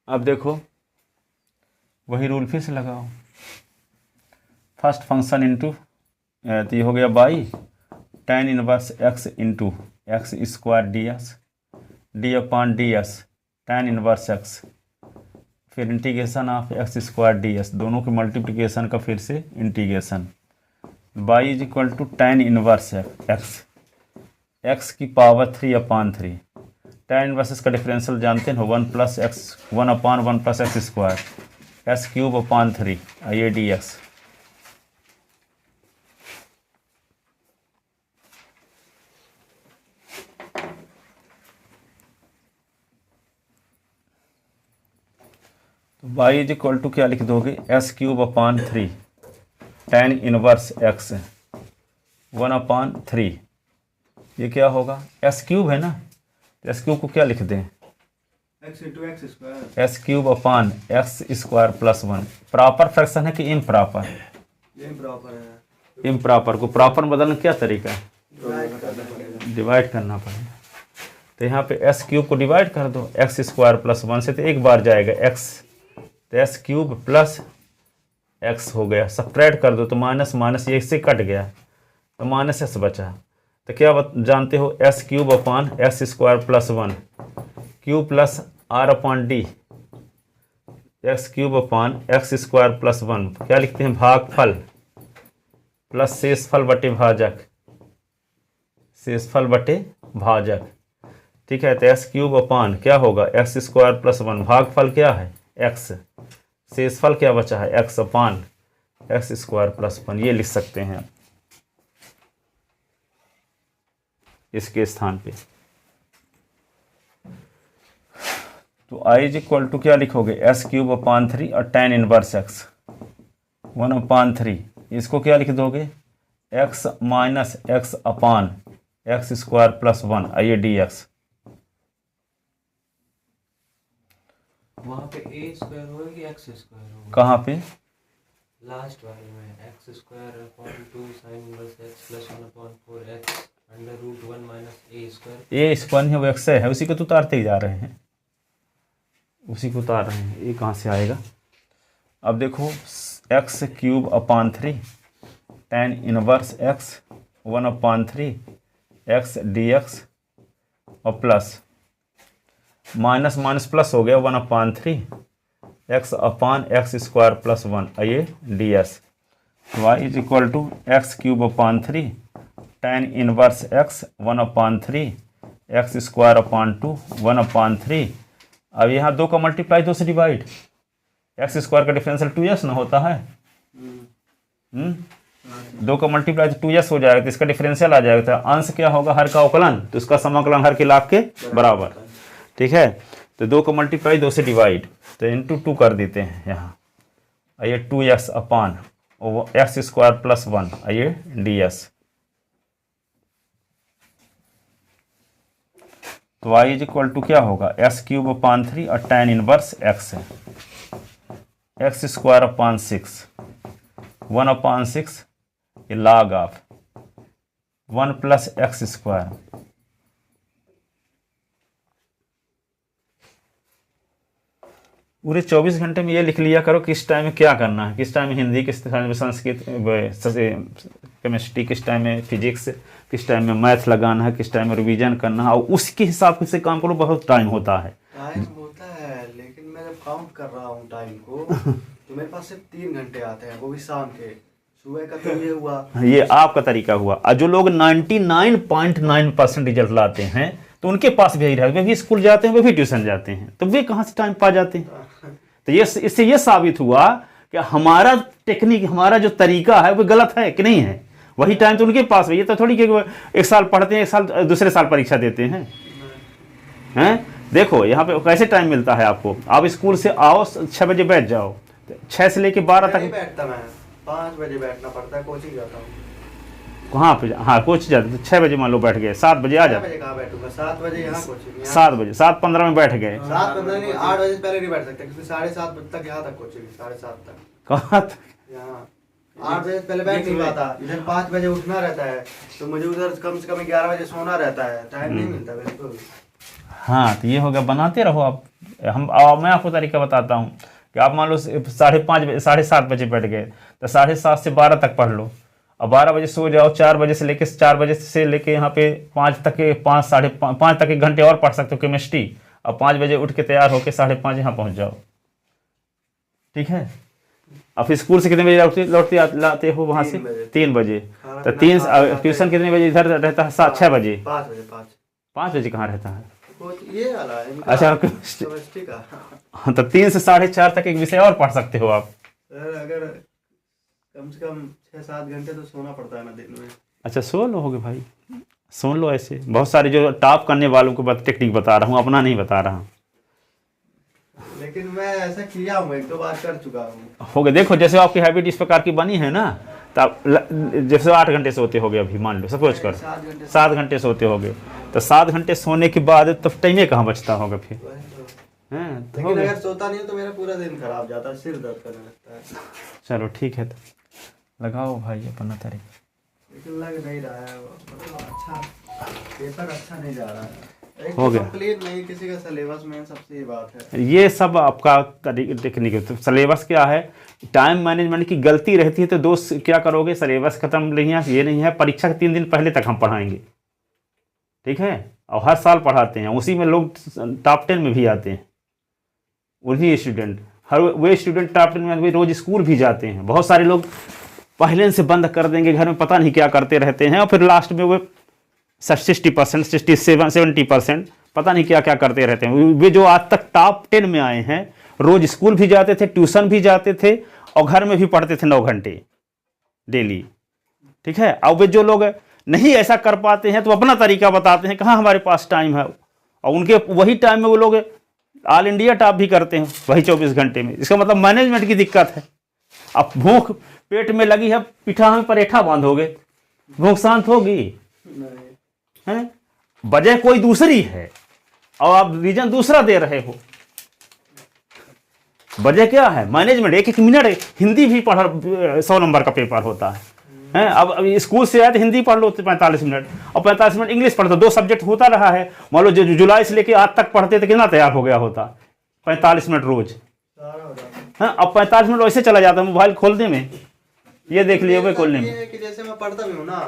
S1: अब देखो वही रूल फिर से लगाओ, फर्स्ट फंक्शन इंटू, तो ये हो गया y tan inverse x into x square d S, d upon d s tan inverse x, फिर integration of x square d s, दोनों के मल्टीप्लिकेशन का फिर से integration, y is equal to tan inverse x, x की power 3/3, tan inverse का differential जानते हो 1 plus x 1/1 plus x square, s cube upon 3 ये डी एक्स। तो y इज इक्वल टू क्या लिख दोगे, S cube upon 3 tan inverse x 1/3, ये क्या होगा एस क्यूब है ना, एस क्यूब को क्या लिख दें
S2: x into x square,
S1: s cube upon x square plus 1, proper fraction है कि इम्प्रॉपर,
S2: ये प्रॉपर है,
S1: इम्प्रॉपर को प्रॉपर बदलने क्या तरीका है,
S2: डिवाइड करना पड़ेगा,
S1: डिवाइड करना पड़ेगा। तो यहाँ पे एस क्यूब को डिवाइड कर दो, एक्स स्क्वायर प्लस 1 से तो एक बार जाएगा एक्स, तो एस क्यूब प्लस एक्स हो गया, सब्ट्रैक्ट कर दो तो माइनस माइनस ये इससे कट गया, तो माइनस एस बचा, तो क्या जानते हो s cube upon x square plus 1 cube plus r upon d, x cube upon x square plus 1 क्या लिखते हैं भागफल प्लस शेषफल बटे भाजक, शेषफल बटे भाजक, ठीक है। तो एक्स क्यूब अपान क्या होगा एक्स स्क्वायर प्लस 1, भागफल क्या है एक्स, शेषफल क्या बचा है एक्स अपान एक्स स्क्वायर प्लस 1, ये लिख सकते हैं। इसके स्थान पे। तो आई इज इक्वल टू क्या लिखोगे, s³/3 और tan इनवर्स x 1/3, इसको क्या लिख दोगे, x माइनस x अपान x² + 1 आइए dx।
S4: वहाँ पे a स्क्वायर होगा कि x स्क्वायर होगा?
S1: कहाँ पे,
S4: लास्ट वाले में x² sin inverse x + 1/4x √1 - a square.
S1: A square है वो x है, उसी को तो उतारते ही जा रहे हैं, उसी को उतार रहे हैं, ये कहाँ से आएगा। अब देखो x³/3 tan inverse x 1/3 x dx और प्लस माइनस माइनस प्लस हो गया 1/3 x अपान x² + 1 आइए ds। y is equal to x³/3 tan inverse x 1/3 x² / 2 1/3। अब यहाँ 2 का मल्टीप्लाई 2 से डिवाइड, x² का डिफरेंशियल 2s ना होता है, 2 का मल्टीप्लाई तो 2s हो जाएगा, तो इसका डिफरेंशियल आ जाएगा, तो अंश क्या होगा, हर का अवकलन, तो इसका समाकलन हर के लाभ के बराबर। ठीक है, तो 2 का मल्टीप्लाई 2 से डिवाइड, तो इंटू 2 कर देते हैं यहाँ, आइए 2x अपान x² + 1 आइए ds। तो y इज इक्वल टू क्या होगा, s³/3 और tan इनवर्स x है x² / 6 1/6 ये log ऑफ 1 + x²। पूरे 24 घंटे में ये लिख लिया करो किस टाइम में क्या करना है, किस टाइम में हिंदी, किस टाइम में संस्कृत केमिस्ट्री, किस टाइम में फिजिक्स, किस टाइम में मैथ लगाना है, किस टाइम में रिवीजन करना है, और उसके हिसाब से काम करो। बहुत टाइम होता है,
S2: टाइम होता है, लेकिन मैं जब काउंट कर रहा हूँ टाइम को तो मेरे पास सिर्फ 3 घंटे आते हैं, वो भी शाम के। सुबह का तो ये हुआ,
S1: ये आपका तरीका हुआ। और जो लोग 99.9% रिजल्ट लाते हैं तो उनके पास भी यही रहता है, वे भी स्कूल जाते हैं, वे भी ट्यूशन जाते हैं, तो वे कहाँ से टाइम पा जाते हैं। तो ये इससे ये साबित हुआ कि हमारा टेक्निक, हमारा जो तरीका है वो गलत है कि नहीं है। वही टाइम तो उनके पास है, ये तो थोड़ी कि 1 साल पढ़ते हैं, 1 साल दूसरे साल परीक्षा देते हैं। देखो यहाँ पे कैसे टाइम मिलता है आपको, आप स्कूल से आओ 6 बजे बैठ जाओ, 6 से लेके 12 तक
S2: बैठता, मैं 5 बजे बैठना पड़ता है, कोचिंग जाता हूँ।
S1: कहाँ पे, हाँ कोचिंग जाते, तो 6 बजे मान लो बैठ गए, 7 बजे आ जाते,
S2: कहाँ बैठूंगा, 7 बजे यहाँ कोचिंग,
S1: 7 बजे 7:15 में बैठ गए,
S2: 7:15 नहीं, 8 बजे से पहले नहीं बैठ सकते, क्योंकि 7:30 बजे तक यहाँ तक कोचिंग, 7:30 तक
S1: कहाँ तक,
S2: यहाँ 8 बजे से पहले बैठ नहीं पाता। इधर 5 बजे उठना रहता है, तो मुझे उधर कम से कम 11 बजे सोना रहता है, टाइम नहीं मिलता बिल्कुल।
S1: हाँ तो ये हो गया, बनाते रहो आप। मैं आपको तरीका बताता हूँ कि आप मान लो 5:30 7:30 बजे बैठ गए, तो 7:30 से 12 तक पढ़ लो, अब 12 बजे सो जाओ, 4 बजे से लेके यहाँ पे 5 तक के 5 तक 1 घंटे और पढ़ सकते हो केमिस्ट्री, अब 5 बजे उठ के तैयार होके 5:30 यहाँ पहुँच जाओ। ठीक है, अब फिर स्कूल से कितने बजे लौटते लाते हो वहाँ से, 3 बजे, तो 3 ट्यूशन कितने बजे इधर रहता है, 6 बजे, 5 बजे कहाँ रहता है,
S2: ये वाला
S1: अच्छा
S2: केमिस्ट्री का।
S1: हाँ, तो 3 से 4:30 तक एक विषय और पढ़ सकते हो आप।
S2: सर अगर कम से कम 6-7 घंटे तो सोना पड़ता है ना दिन में।
S1: अच्छा सो लोगे भाई, सुन लो, ऐसे बहुत सारे जो टॉप करने वालों को टेक्निक बता रहा हूँ, अपना नहीं बता रहा हूँ।
S2: लेकिन मैं ऐसा किया हूँ, 1-2 बार कर चुका हूँ।
S1: हो गया, देखो जैसे आपकी हैबिट इस प्रकार की बनी है ना, तब जैसे 8 घंटे सोते हो गए, अभी मान लो सपोज कर 7 घंटे सोते हो गए, तो 7 घंटे सोने के बाद तब टाइम कहाँ बचता होगा फिर।
S2: लेकिन अगर सोता नहीं तो मेरा पूरा दिन खराब जाता है, सिर दर्द करने लगता है।
S1: चलो ठीक है, तो लगाओ भाई अपना तरीका।
S2: लेकिन लग नहीं रहा है, अच्छा पेपर अच्छा नहीं जा रहा है,
S1: हो गया
S2: कंप्लीट नहीं, किसी का सिलेबस में सबसे ये बात है।
S1: ये सब आपका टेक्निक है। तो सिलेबस क्या है, टाइम मैनेजमेंट की गलती रहती है, तो दोस्त क्या करोगे, सिलेबस खत्म नहीं है, ये नहीं है, परीक्षा के 3 दिन पहले तक हम पढ़ाएंगे, ठीक है, और हर साल पढ़ाते हैं, उसी में लोग टॉप 10 में भी आते हैं, वही स्टूडेंट, हर वे स्टूडेंट टॉप 10 में रोज स्कूल भी जाते हैं। बहुत सारे लोग पहले से बंद कर देंगे, घर में पता नहीं क्या करते रहते हैं, और फिर लास्ट में वो 60%, 70% पता नहीं क्या क्या करते रहते हैं। वे जो आज तक टॉप 10 में आए हैं, रोज स्कूल भी जाते थे, ट्यूशन भी जाते थे, और घर में भी पढ़ते थे 9 घंटे डेली, ठीक है। अब वे जो लोग नहीं ऐसा कर पाते हैं तो अपना तरीका बताते हैं, कहाँ हमारे पास टाइम है, और उनके वही टाइम में वो लोग ऑल इंडिया टॉप भी करते हैं वही 24 घंटे में। इसका मतलब मैनेजमेंट की दिक्कत है। अब भूख पेट में लगी है, पिठा में परेठा बांधोगे, भूख शांत होगी? हैं? वजह कोई दूसरी है और आप रीजन दूसरा दे रहे हो। वजह क्या है? मैनेजमेंट। एक मिनट हिंदी भी पढ़ 100 नंबर का पेपर होता है। हैं? अब स्कूल से आए तो हिंदी पढ़ लो 45 मिनट, और 45 मिनट इंग्लिश पढ़ लो। 2 सब्जेक्ट होता रहा है। मान लो जो जुलाई से लेके आज तक पढ़ते थे कितना तैयार हो गया होता? 45 मिनट रोज। हाँ, अब 45 मिनट वैसे चला जाता है मोबाइल खोलने में, ये देख लिए हुए खोलने में।
S2: कि जैसे मैं पढ़ता भी हूँ ना,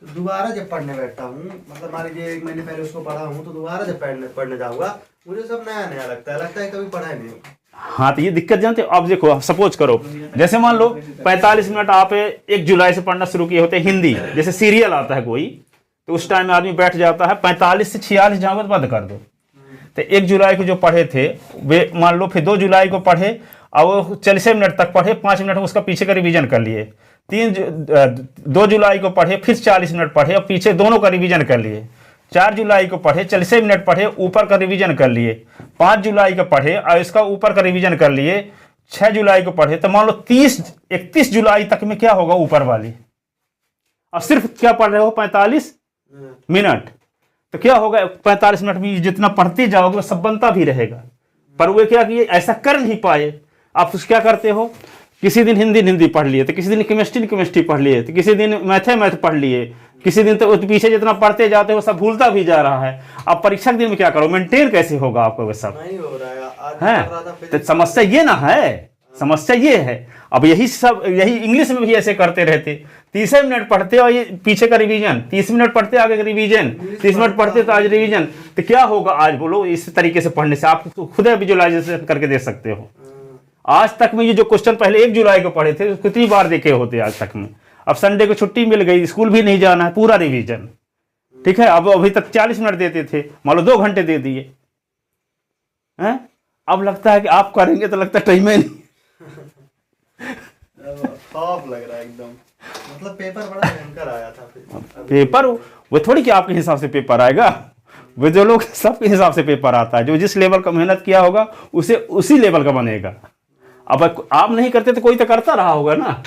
S2: तो दोबारा जब पढ़ने बैठता हूँ, मतलब मान लीजिए 1 महीने पहले उसको पढ़ा हूँ, तो दोबारा जब पढ़ने जाऊंगा मुझे सब नया नया लगता है कभी पढ़ा नहीं।
S1: हाँ, तो ये दिक्कत जानते हो। अब देखो, सपोज करो जैसे मान लो 45 मिनट आप 1 जुलाई से पढ़ना शुरू किए होते हिंदी, जैसे सीरियल आता है कोई, तो उस टाइम में आदमी बैठ जाता है। 45 से 46 जाओगे तो बंद कर दो। तो 1 जुलाई को जो पढ़े थे वे मान लो, फिर 2 जुलाई को पढ़े और 40 मिनट तक पढ़े, 5 मिनट उसका पीछे का रिवीजन कर लिए। 2 जुलाई को पढ़े, फिर 40 मिनट पढ़े और पीछे दोनों का रिवीजन कर लिए। 4 जुलाई को पढ़े, 40 मिनट पढ़े, ऊपर का रिवीजन कर लिए। 5 जुलाई को पढ़े और इसका ऊपर का रिवीजन कर लिए। 6 जुलाई को पढ़े, तो मान लो 31 जुलाई तक में क्या होगा ऊपर वाली। अब सिर्फ क्या पढ़ रहे हो 45 मिनट, तो क्या होगा 45 मिनट में जितना पढ़ते जाओगे वो सब बनता भी रहेगा। पर वे क्या किए, ऐसा कर नहीं पाए। आप क्या करते हो, किसी दिन हिंदी पढ़ लिए, तो किसी दिन केमिस्ट्री पढ़ लिए, तो किसी दिन मैथ पढ़ लिए, किसी दिन तो पीछे जितना पढ़ते जाते हो सब भूलता भी जा रहा है। अब परीक्षा के दिन में क्या करो, मेंटेन कैसे होगा आपका वो सब?
S2: नहीं हो रहा है। आज
S1: है
S2: पढ़ रहा था
S1: तो समस्या ये ना है, समस्या ये है। अब यही इंग्लिश में भी ऐसे करते रहते। 30 मिनट पढ़ते और ये पीछे का रिवीजन, 30 मिनट पढ़ते आगे का रिवीजन, 30 मिनट पढ़ते तो आज रिवीजन। तो क्या होगा आज बोलो? इस तरीके से पढ़ने से आप खुद विजुअलाइजेशन करके दे सकते हो। आज तक में ये जो क्वेश्चन पहले 1 जुलाई को पढ़े थे कितनी बार देखे होते आज तक में। अब संडे को छुट्टी मिल गई, स्कूल भी नहीं जाना है, पूरा रिवीजन। ठीक है, अब अभी तक 40 मिनट देते थे, मान लो 2 घंटे दे दिए हैं। अब लगता है कि आप करेंगे तो लगता है टाइम ही नहीं।
S2: खौफ लग रहा है एकदम। मतलब पेपर बड़ा भयंकर आया था।
S1: पेपर वो थोड़ी कि आपके हिसाब से पेपर आएगा, वो जो लोग सबके हिसाब से पेपर आता है। जो जिस लेवल का मेहनत किया होगा उसे उसी लेवल का बनेगा। अब आप नहीं करते तो कोई तो करता रहा होगा ना।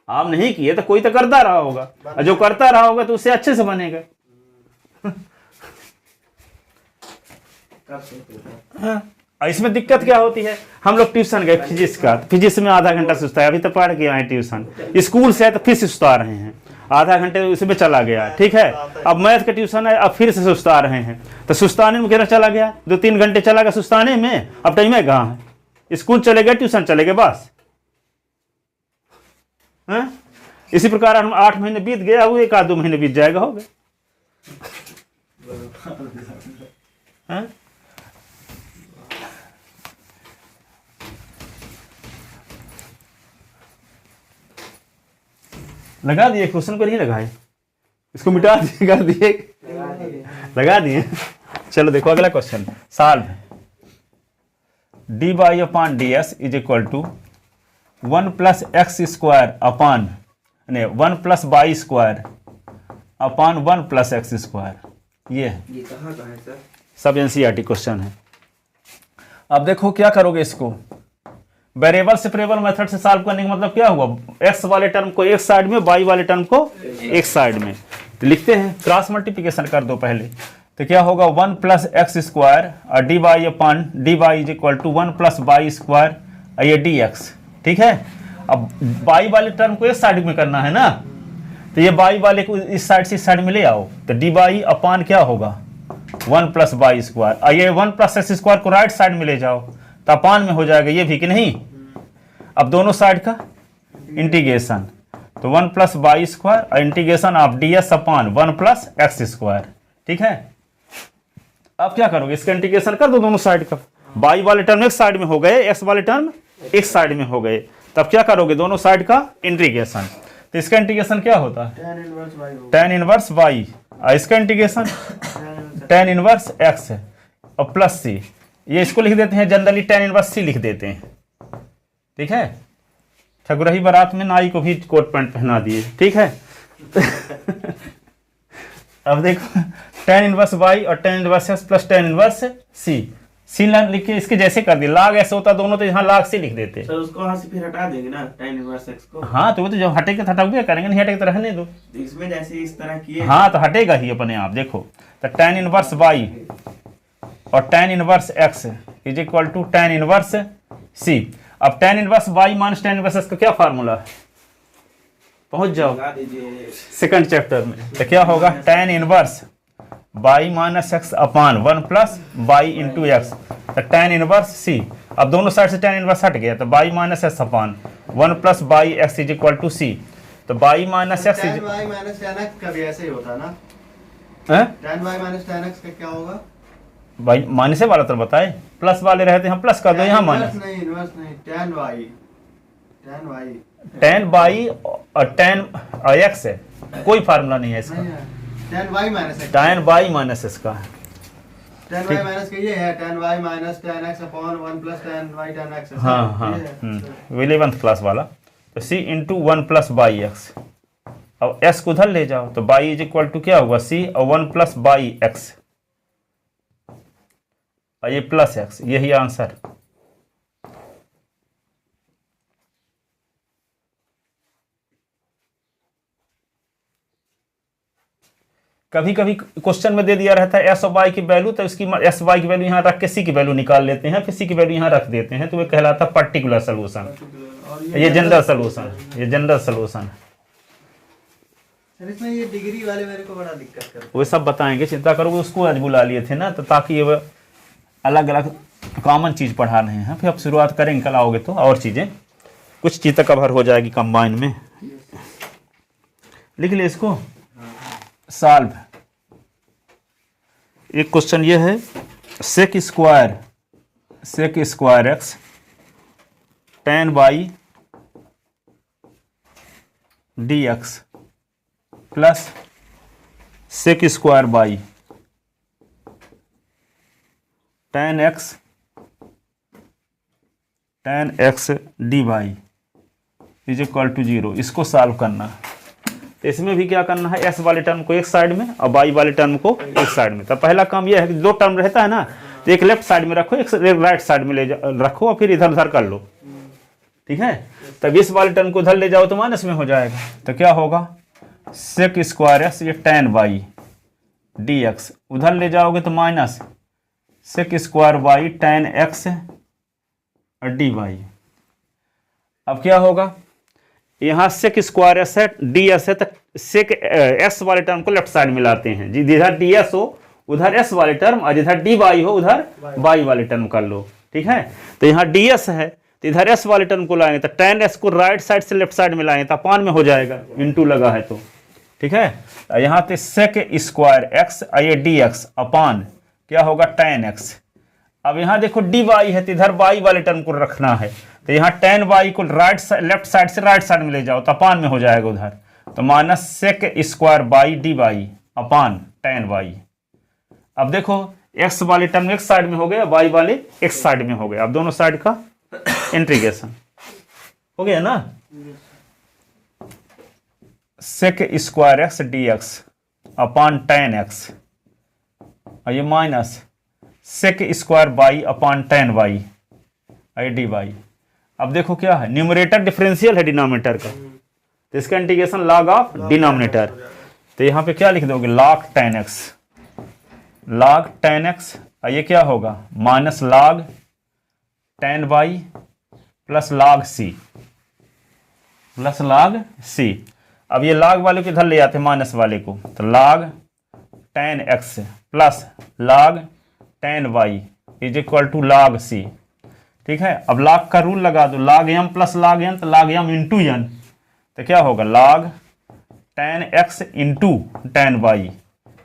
S1: आप नहीं किए तो कोई तो करता रहा होगा, और जो करता रहा होगा तो उससे अच्छे से बनेगा। हाँ, इसमें दिक्कत क्या होती है, हम लोग ट्यूशन गए फिजिक्स का, फिजिक्स में आधा घंटा सुस्ता है, अभी तो पढ़ के आए ट्यूशन, स्कूल से आए तो फिर सुस्ता रहे हैं, आधा घंटे उसमें चला गया। ठीक है, अब मैथ का ट्यूशन है, अब फिर से सुस्ता रहे हैं, तो सुस्ताने में कितना चला गया, 2-3 घंटे चला गया सुस्ताने में। अब टाइम है कहाँ है, स्कूल चले गए, ट्यूशन चले गए, बस। है? इसी प्रकार हम 8 महीने बीत गया, वो 1-2 महीने बीत जाएगा, हो गए। लगा दिए, क्वेश्चन को नहीं लगाए, इसको मिटा दिए, कर दिए, लगा दिए। चलो देखो अगला question solve. dy/ds is equal to 1 + x² upon 1 + y² upon 1 + x²। ये
S3: कहाँ का है सर?
S1: सब एनसीईआरटी क्वेश्चन है। अब देखो क्या करोगे, इसको वेरिएबल सेपरेबल मेथड से सॉल्व करने का मतलब क्या हुआ, x वाले टर्म को एक साइड में, y वाले टर्म को एक साइड में। तो लिखते हैं, क्रॉस मल्टीप्लिकेशन कर दो पहले। तो क्या होगा 1 + x² और dy is equal to 1 + y² और ये dx। ठीक है, अब y वाले टर्म को इस साइड में करना है ना, तो ये y वाले को इस साइड से इस साइड में ले आओ, तो dy अपान क्या होगा 1 + y², और ये 1 + x² को राइट साइड में ले जाओ तो अपान में हो जाएगा, ये भी कि नहीं। अब दोनों साइड का इंटीग्रेशन, तो 1 + y² और integration of ds upon 1 + x²। ठीक है, अब क्या करोगे, इसका इंटीग्रेशन कर दो दोनों साइड का। y वाले टर्म एक साइड में हो गए, x वाले टर्म एक साइड में हो गए, तब क्या करोगे दोनों साइड का इंटीग्रेशन। तो इसका इंटीग्रेशन क्या होता है, tan 1 y, और इसका इंटीग्रेशन tan 1 x और प्लस c। ये इसको लिख देते हैं जनरली tan 1 c लिख देते हैं। ठीक है, ठकुरही बारात में नाई को भी कोट पैंट पहना दिए। ठीक है, अब देखो tan इनवर्स y और tan inverse x plus tan inverse c, सी लिख के इसके जैसे कर दिए। log s होता दोनों तो यहाँ log c लिख देते।
S3: सर उसको वहां से फिर हटा देंगे ना tan इनवर्स x को।
S1: हाँ तो वो तो जब हटेगा तो हटाओगे करेंगे, नहीं हटेगा तो रहने दो।
S3: तो इसमें जैसे इस तरह किए।
S1: हाँ तो हटेगा ही अपने आप। देखो तो tan इनवर्स y और tan inverse x is equal to tan inverse c। अब tan inverse y minus tan inverse x का क्या फार्मूला है, पहुंच जाओ
S3: लगा दीजिए।
S1: सेकंड चैप्टर में। तो क्या होगा tan inverse y minus x upon 1 plus y into x, तो tan इनवर्स c। अब दोनों साइड से tan इनवर्स हट गया तो y minus x upon 1 plus y x is equal to c। तो y minus x
S2: tan y minus tan x का भी ऐसे ही होता है ना। tan y minus tan x का क्या होगा?
S1: भाई माइनस वाला तो बताए, प्लस वाले रहते हैं प्लस कर दो, यहाँ माइनस।
S2: नहीं इनवर्स नहीं, tan y
S1: tan y और tan x है, कोई फार्मूला नहीं है इसका।
S2: नहीं है, tan y minus x।
S1: tan y minus इसका है,
S2: tan y माइनस का ये है tan y minus tan x upon 1 plus tan y tan x।
S1: हाँ हाँ 11th क्लास वाला। तो c into 1 plus by x. अब s को उधर ले जाओ तो y इज इक्वल टू क्या होगा c और 1 प्लस बाई एक्स, और ये प्लस एक्स, यही आंसर। कभी कभी क्वेश्चन में दे दिया रहता है एस और वाई की वैल्यू, तो इसकी एस वाई की वैल्यू यहाँ रख के सी की वैल्यू निकाल लेते हैं, फिर सी की वैल्यू यहाँ रख देते हैं, तो वो कहलाता है पर्टिकुलर सोल्यूशन। ये जनरल सोल्यूशन, ये जनरल सोल्यूशन।
S2: सर इसमें ये डिग्री वाले मेरे को बड़ा दिक्कत करता है।
S1: वो सब बताएंगे, चिंता करो। उसको आज बुला लिए थे ना, तो ताकि ये अलग अलग कॉमन चीज़ पढ़ा रहे हैं। फिर अब शुरुआत करेंगे, कल आओगे तो और चीज़ें कुछ चीज़ तक कवर हो जाएगी कंबाइन में। लिख ले इसको, सॉल्व। एक क्वेश्चन ये है, sec square x tan y dx plus sec square y tan x dy is equal to 0। इसको सॉल्व करना है। तो इसमें भी क्या करना है, s वाले टर्म को एक साइड में और y वाले टर्म को एक साइड में। तो पहला काम यह है कि दो टर्म रहता है ना, तो एक लेफ्ट साइड में रखो, एक राइट साइड में रखो, और फिर इधर उधर कर लो। ठीक है, तब इस वाले टर्म को उधर ले जाओ तो माइनस में हो जाएगा। तो क्या होगा, सेक स्क्वायर एक्स ये tan y dx, उधर ले जाओगे तो minus sec square y tan x और dy। अब क्या होगा, यहाँ सेक स्क्वायर एस है, डी एस है, तो सेक एस वाले टर्म को लेफ्ट साइड में लाते हैं जी। जिधर डी एस हो उधर एस वाले टर्म, और जिधर डी वाई हो उधर वाई वाले टर्म कर लो। ठीक है, तो यहाँ डी एस है तो इधर एस वाले टर्म को लाएंगे, तो tan एस को राइट साइड से लेफ्ट साइड में लाएंगे तो अपान में हो जाएगा, इनटू लगा है तो। ठीक है, यहाँ पे सेक स्क्वायर एक्स ये डी एक्स अपान क्या होगा tan एक्स। अब यहाँ देखो डी वाई है तो इधर वाई वाले टर्म को रखना है, तो यहाँ tan y को लेफ्ट साइड से राइट साइड में ले जाओ तो अपान में हो जाएगा उधर, तो minus sec square y d y upon tan y। अब देखो x वाले टर्म एक साइड में हो गया, y वाले एक साइड में हो गया। अब दोनों साइड का इंटीग्रेशन हो गया ना। Sec square x d x upon tan x, और ये minus sec square y upon tan y आई डी वाई। अब देखो क्या है, न्यूमरेटर डिफरेंशियल है डिनोमिनेटर का, तो इसका इंटीग्रेशन लॉग ऑफ डिनोमिनेटर। तो यहाँ पे क्या लिख दोगे, log tan x, और ये क्या होगा minus log tan y plus log c। अब ये log वाले को इधर ले आते हैं माइनस वाले को, तो log tan x plus log tan y is equal to log c। ठीक है, अब log का रूल लगा दो, log m plus log n, तो log m इंटू n, तो क्या होगा log tan x into tan y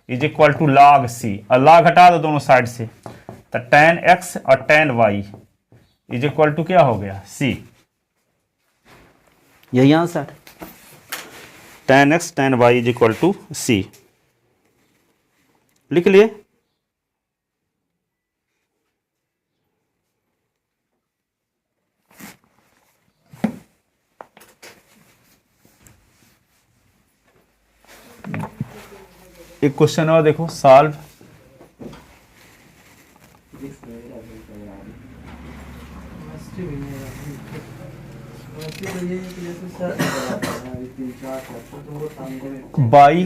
S1: is equal to log c, और log हटा दो दोनों साइड से, तो tan x और tan y is equal to क्या हो गया c। यही answer, tan x tan y is equal to c। लिख लिए। एक क्वेश्चन और देखो, solve y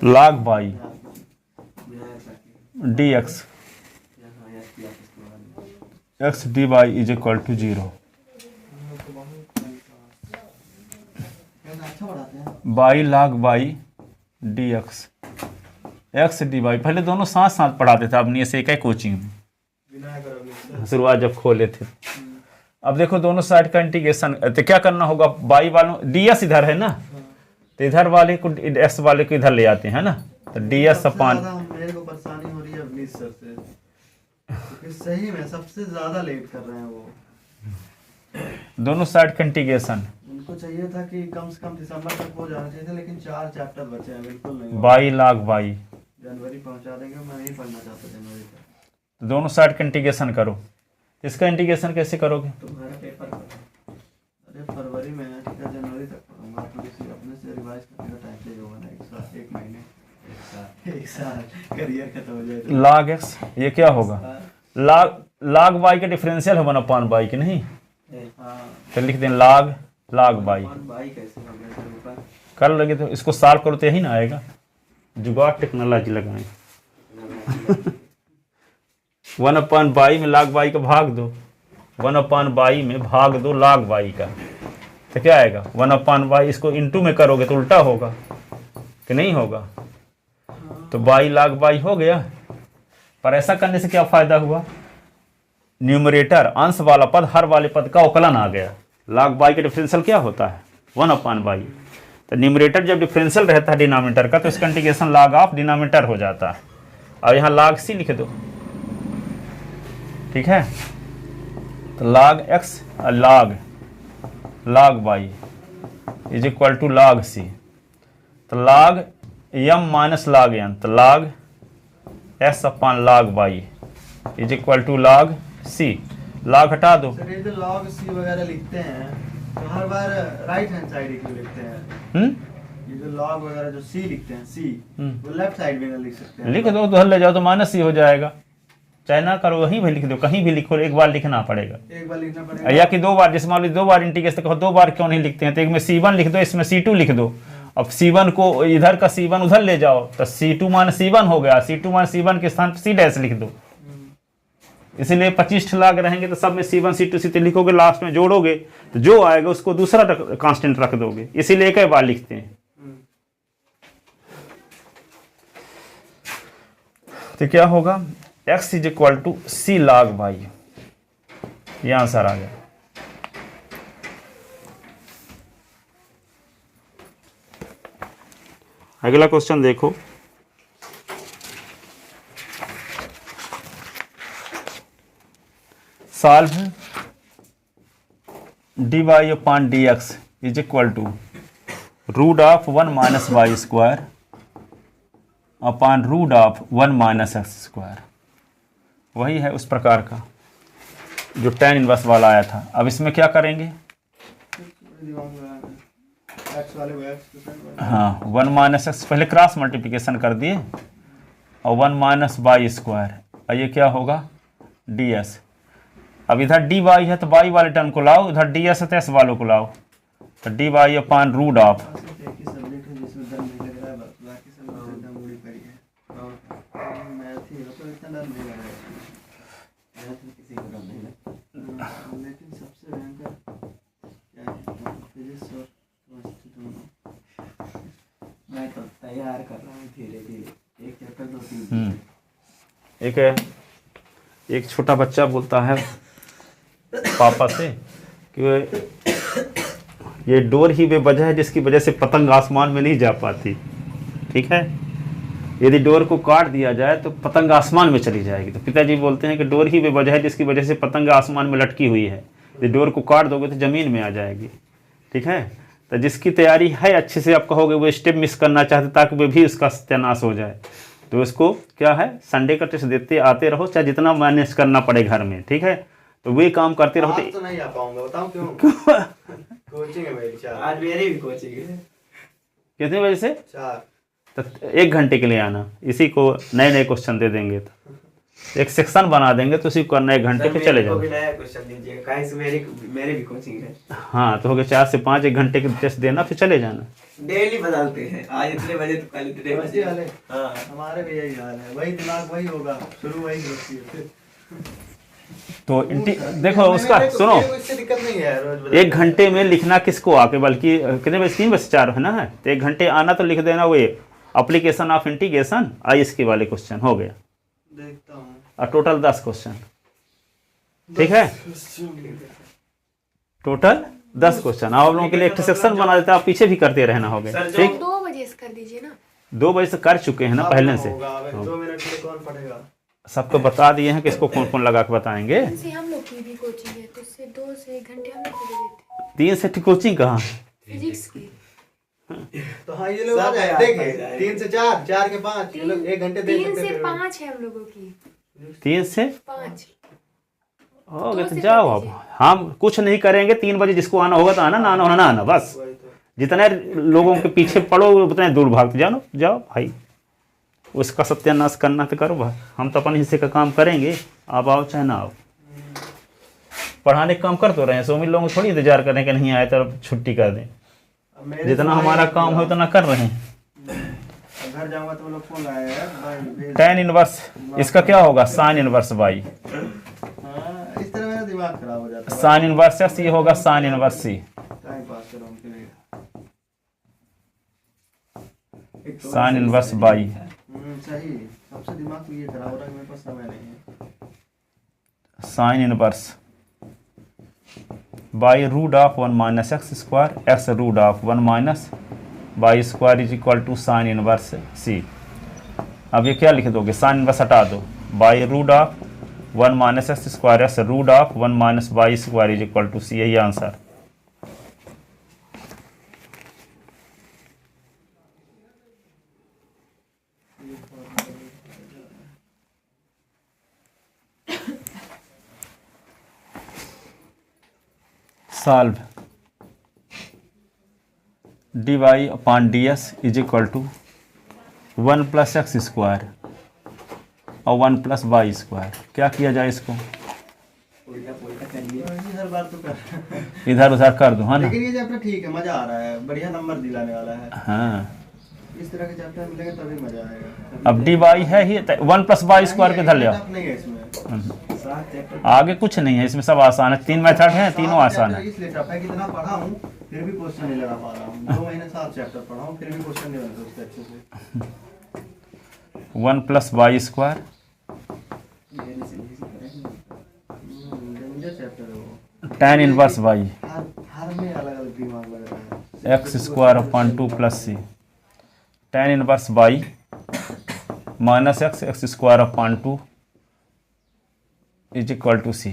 S1: log y d x x d y is equal to 0 y log y d x d y. पहले दोनों साथ साथ पढ़ाते थे, अब नहीं ऐसे एक है कोचिंग में शुरुआत जब खोले थे। अब देखो दोनों साइड का इंटीग्रेशन, तो क्या करना होगा, बाई वालों डी एस इधर है ना, तो इधर वाले को एक्स वाले को इधर ले आते हैं ना, तो डी एस अपान।
S2: मेरे को परेशानी हो रही है अवनीश सर से, क्योंकि सही में सबसे ज्यादा लेट कर रहे हैं वो।
S1: दोनों साइड का इंटीग्रेशन
S2: उनको चाहिए था कि कम से कम दिसंबर तक हो जाना चाहिए था, लेकिन 4 चैप्टर बचे हैं, बिल्कुल नहीं।
S1: बाई log बाई
S2: जनवरी पहुंचा देंगे, मैं नहीं पढ़ना चाहता जनवरी तक।
S1: तो दोनों साइड का इंटीग्रेशन करो। इसका इंटीग्रेशन कैसे करोगे?
S2: तुम्हारा पेपर अरे फरवरी में है, ठीक है, जनवरी तक पढ़ूंगा, थोड़ी सी अपने से रिवाइज करने का टाइम चाहिए होगा ना, एक साल, एक महीने, एक साल करियर खत्म हो जाए तो।
S1: log एक्स ये क्या होगा, log बाई का डिफरेंशियल है 1 बाई की, नहीं तो लिख दें log बाई।
S2: कैसे हो गया सर ऊपर?
S1: कर लगे तो इसको सॉल्व करो तो यही ना आएगा, जुगाड़ टेक्नोलॉजी लगाएं। 1 बाई में log बाई का भाग दो, 1 बाई में भाग दो log बाई का, तो क्या आएगा 1 बाई। इसको इंटू में करोगे तो उल्टा होगा कि नहीं होगा, तो बाई log बाई हो गया। पर ऐसा करने से क्या फायदा हुआ, न्यूमरेटर अंश वाला पद हर वाले पद का अवकलन आ गया। log बाई का डिफरेंशियल क्या होता है 1 बाई, तो न्यूमरेटर जब डिफरेंशियल रहता है डिनोमिनेटर का, तो इसका इंटीग्रेशन log ऑफ डिनोमिनेटर हो जाता है। और यहाँ log सी लिख दो, ठीक है, तो log x log y is equal to log c, तो log m minus log n, तो log s upon log y is equal to log सी। log हटा दो,
S2: सर ये जो log c वगैरह लिखते हैं तो हर बार राइट हैंड साइड क्यों लिखते हैं? ये जो log वगैरह जो c लिखते हैं c, वो लेफ्ट साइड में ना लिख सकते हैं?
S1: लिख दो, उधर ले जाओ तो माइनस सी हो जाएगा, चाहे ना करो वहीं भी लिख दो, कहीं भी लिखो, एक बार लिखना पड़ेगा।
S2: एक बार लिखना पड़ेगा
S1: या कि 2 बार, जिस मान लो 2 बार इंटीग्रेशन कहो, 2 बार क्यों नहीं लिखते हैं, तो एक में C1 लिख दो, इसमें C2 लिख दो। अब C1 को इधर का C1 उधर ले जाओ तो C2 मान C1 हो गया, C2 मान C1 के स्थान पर C डैश लिख दो। इसीलिए 25 log रहेंगे तो सब में C1 C2 C3 लिखोगे, लास्ट में जोड़ोगे तो जो आएगा उसको दूसरा कांस्टेंट रख दोगे, इसीलिए एक ही बार लिखते हैं। तो क्या होगा, x is equal to C log y, ये आंसर आ गया। अगला क्वेश्चन देखो, solve d y upon d x is equal to root of 1 minus y square upon root of 1 minus x square. वही है उस प्रकार का जो tan इनवर्स वाला आया था। अब इसमें क्या करेंगे, हाँ 1 माइनस एक्स पहले क्रॉस मल्टीप्लिकेशन कर दिए और 1 माइनस वाई स्क्वायर, और ये क्या होगा डी एस। अब इधर डी वाई है तो वाई वाले टर्म को लाओ, इधर डी एस है तो एस वालों को लाओ, तो d y upon root of
S2: तैयार कर रहा हूँ धीरे धीरे, एक चैप्टर 2-3।
S1: एक छोटा बच्चा बोलता है पापा से कि ये डोर ही बेवजह है जिसकी वजह से पतंग आसमान में नहीं जा पाती। ठीक है, यदि डोर को काट दिया जाए तो पतंग आसमान में चली जाएगी। तो पिताजी बोलते हैं कि डोर ही बेवजह है जिसकी वजह से पतंग आसमान में लटकी हुई है, यदि डोर को काट दोगे तो ज़मीन में आ जाएगी। ठीक है, तो जिसकी तैयारी है अच्छे से आप कहोगे वो स्टेप मिस करना चाहते ताकि वो भी उसका सत्यानाश हो जाए, तो उसको क्या है संडे का टेस्ट देते आते रहो, चाहे जितना मैनेज करना पड़े घर में। ठीक है, तो वे काम करते रहो।
S2: तो नहीं आ पाऊंगा, बताऊं क्यों? कोचिंग है मेरी 4, आज मेरी भी कोचिंग है।
S1: कितने बजे से?
S2: 4।
S1: तो 1 घंटे के लिए आना, इसी को नए नए क्वेश्चन दे देंगे तो एक सेक्शन बना देंगे तो उसी को करना 1 घंटे
S3: सर,
S1: पे चले
S3: मेरे को
S1: जाओ।
S3: भी नया क्वेश्चन दीजिएगा, काहे से मेरे भी कोचिंग है।
S1: हाँ तो हो गया 4 से 5 1 घंटे के टेस्ट देना फिर चले जाना।
S3: डेली बदलते हैं, आज इतने बजे तो कल इतने
S2: वैसे
S3: बजे।
S2: वाले
S3: हाँ
S2: हमारे भी यही हाल है, वही दिमाग वही होगा, शुरू वही होती है फिर।
S1: तो देखो उसका सुनो,
S2: इससे दिक्कत नहीं है रोज
S1: 1 घंटे में लिखना किसको आके, बल्कि कितने बजे 3 बजे 4 है ना, है तो 1 घंटे आना तो लिख देना वो एप्लीकेशन ऑफ इंटीग्रेशन ISK वाले क्वेश्चन हो गया,
S2: देखता हूँ।
S1: और टोटल 10 क्वेश्चन, ठीक है, टोटल 10 क्वेश्चन। आप लोगों के लिए एक सेक्शन बना देता, आप पीछे भी करते रहना हो गया,
S3: सर,
S1: ठीक।
S5: 2 बजे से कर दीजिए ना।
S1: 2 बजे से कर चुके हैं ना पहले से,
S2: होगा, अब 2 मिनट के लिए कौन पढ़ेगा?
S1: सबको बता दिए हैं, किसको कौन कौन लगा के बताएंगे।
S5: इनसे हम लोग की भी कोचिंग है, तो उससे 2 से 1 घंटे हम लोग को दे देते
S1: 3 से कोचिंग कहाँ,
S5: फिजिक्स की।
S2: तो हाँ ये लोग आ
S3: सब
S2: जाए,
S3: याद
S2: देखिए
S3: हो जाएगा।
S2: 3 से 4, 4 के 5, ये लोग 1 घंटे दे
S5: 3
S2: सकते
S5: से
S2: हैं।
S5: 5 है हम लोगों की।
S1: 3 से
S5: 5
S1: हो गया,
S5: 2
S1: तो
S5: से
S1: जाओ
S5: कर
S1: अब,
S5: दीजिए।
S1: हम कुछ नहीं करेंगे। 3 बजे जिसको आना होगा तो आना, ना आना होना ना आना, बस
S2: वही तो।
S1: जितने लोगों के पीछे पड़ो उतने दूर भागते जाओ, जाओ भाई, उसका सत्यानाश करना तो करो भाई, हम तो अपन हिस्से का काम करेंगे, आप आओ चाहे ना आओ। पढ़ाने का काम कर तो रहे हैं, 100 लोगों को थोड़ी इंतजार करें कि नहीं आए तो छुट्टी कर दें,
S2: अब मेरे
S1: जितना
S2: से
S1: हमारा
S2: भाई
S1: काम है उतना कर रहे हैं।
S2: अब घर जाऊंगा तो वो लोग फोन आया है भाई भेज।
S1: tan इनवर्स, इसका क्या होगा, sin इनवर्स बाई,
S2: हाँ, इस तरह मेरा दिमाग खराब हो जाता है।
S1: sin इनवर्स x, ये होगा sin inverse c,
S2: time pass करो उनके लिए। एक तो
S1: sin इनवर्स बाई,
S2: सही, सबसे दिमाग तो ये खराब हो रहा है, मेरे पास समय नहीं है।
S1: sin inverse y root of 1 minus x square, x root of 1 minus y square is equal to sine inverse c. अब ये क्या लिख दोगे, साइन इनवर्स हटा दो, y root of 1 minus x square, x root of 1 minus y square is equal to c, यही answer. Solve d y upon d S is equal to 1 plus x square और 1 plus y square. क्या किया जाए इसको,
S3: उल्टा पुल्टा करिए।
S2: हर बार तो कर
S1: इधर उधर कर दूँ, है ना।
S2: लेकिन ये चैप्टर ठीक है, मजा आ रहा है, बढ़िया नंबर दिलाने वाला है।
S1: हाँ
S2: इस तरह के चैप्टर मिलेंगे तभी मजा आएगा।
S1: अब डी वाई है ही 1 प्लस वाई स्क्वायर के धर ले आओ।
S2: नहीं है इसमें,
S3: 7 चैप्टर
S1: आगे कुछ नहीं है इसमें, सब आसान है, 3 मेथड हैं, तीनों आसान है।
S2: इसलिए टफ है, कितना पढ़ा हूँ फिर भी क्वेश्चन नहीं लगा पा रहा हूँ। 2 महीने 7 चैप्टर पढ़ा हूँ फिर भी क्वेश्चन नहीं बनते उससे अच्छे से।
S1: 1 plus y square,
S2: danger chapter है वो।
S1: tan इनवर्स वाई,
S2: हर में अलग अलग दिमाग लग रहा है।
S1: X square upon 2 plus c, tan inverse y minus x, x square upon 2 is equal to c,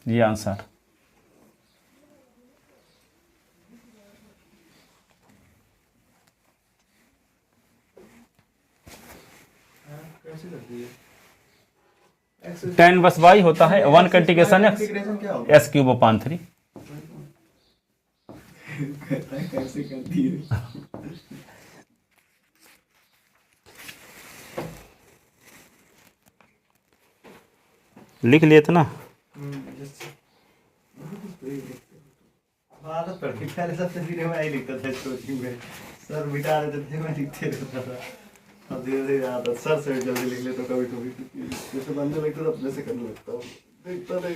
S1: ये आंसर।
S2: कैसे करती है?
S1: tan इनवर्स वाई होता है 1 का इंटीग्रेशन एक्स,
S2: इंटीग्रेशन क्या होगा?
S1: S cube upon 3।
S3: कैसे करती है।
S1: लिख लिए थे ना।
S2: आदत पड़ गई, पहले सबसे धीरे मैं ही लिखता था कोचिंग में, सर बिठा देते थे मैं लिखते रहता था। अब धीरे धीरे आदत, सर से जल्दी लिख लेता कभी कभी, जैसे बनने लगता तो अपने से करने लगता हूँ, देखता नहीं।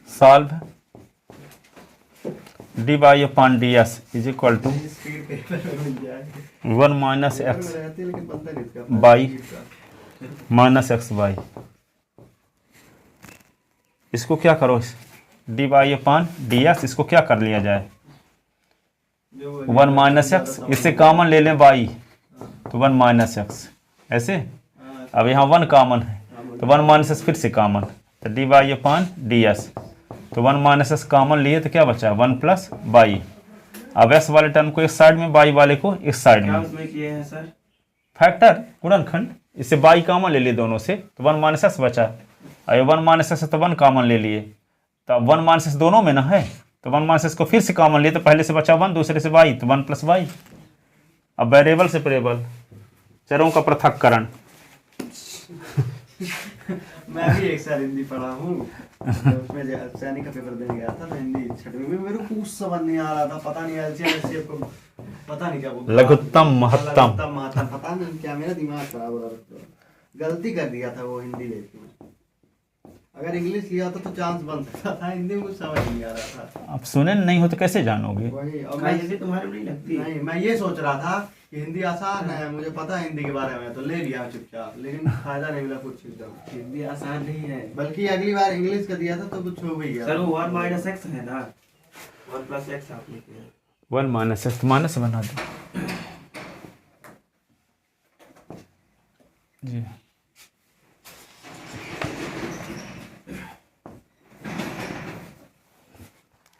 S1: Solve d y upon d S is equal to
S2: speed paper में मिल जाए
S1: 1 माइनस एक्स
S2: रहती है, लेकिन बनता नहीं इसका
S1: बाई माइनस एक्स वाई। इसको क्या करो, d y upon d x, इसको क्या कर लिया जाए, 1 माइनस एक्स, इससे कॉमन ले लें बाई तो 1 माइनस एक्स, ऐसे। अब यहाँ 1 कॉमन है तो 1 माइनस एक्स फिर से कॉमन, तो d y upon d s, तो 1 माइनस एक्स कॉमन लिए तो क्या बचा, 1 प्लस बाई। अब एक्स वाले टर्म को इस साइड में, बाई वाले को इस साइड
S3: क्या
S1: में,
S3: उसमें किए हैं सर।
S1: फैक्टर गुणनखंड, इससे बाई कॉमन ले लिए दोनों से तो 1 माइनस एक्स बचा, और 1 माइनस एक्स तो 1 कॉमन ले लिए, तो अब 1 माइनस एक्स दोनों में ना है, तो 1 माइनस एक्स को फिर से कॉमन लिए तो पहले से बचा 1, दूसरे से बाई, तो 1 प्लस बाई। अब वेरिएबल सेपरेबल, चरों का पृथक्करण।
S2: मैं भी एक साल हिंदी पढ़ा हूँ, उसमें सैनिक का पेपर देने गया था तो हिंदी छठवीं में मेरे को कुछ समझ नहीं आ रहा था, पता नहीं एलसीएम को पता नहीं क्या बोलते,
S1: लघुत्तम महत्तम,
S2: लघुत्तम महत्तम, पता नहीं क्या, मेरा दिमाग खराब हो रहा था, गलती कर दिया था वो हिंदी लेके में। अगर इंग्लिश लिया होता तो चांस बन सकता था, हिंदी में कुछ समझ नहीं आ रहा था।
S1: अब सुने नहीं हो तो कैसे जानोगे?
S2: वही, और
S3: कहीं हिंदी तुम्हारे नहीं लगती?
S2: नहीं, मैं ये सोच रहा था कि हिंदी आसान है, मुझे पता है हिंदी के बारे में, तो ले लिया चुपचाप, लेकिन फायदा नहीं मिला कुछ चीज का।
S3: हिंदी आसान नहीं है,
S2: बल्कि अगली बार इंग्लिश का दिया था तो कुछ हो गया।
S3: सर वो 1 माइनस एक्स है ना, 1 प्लस एक्स आपने किया,
S1: 1 माइनस एक्स, माइनस बना दो जी।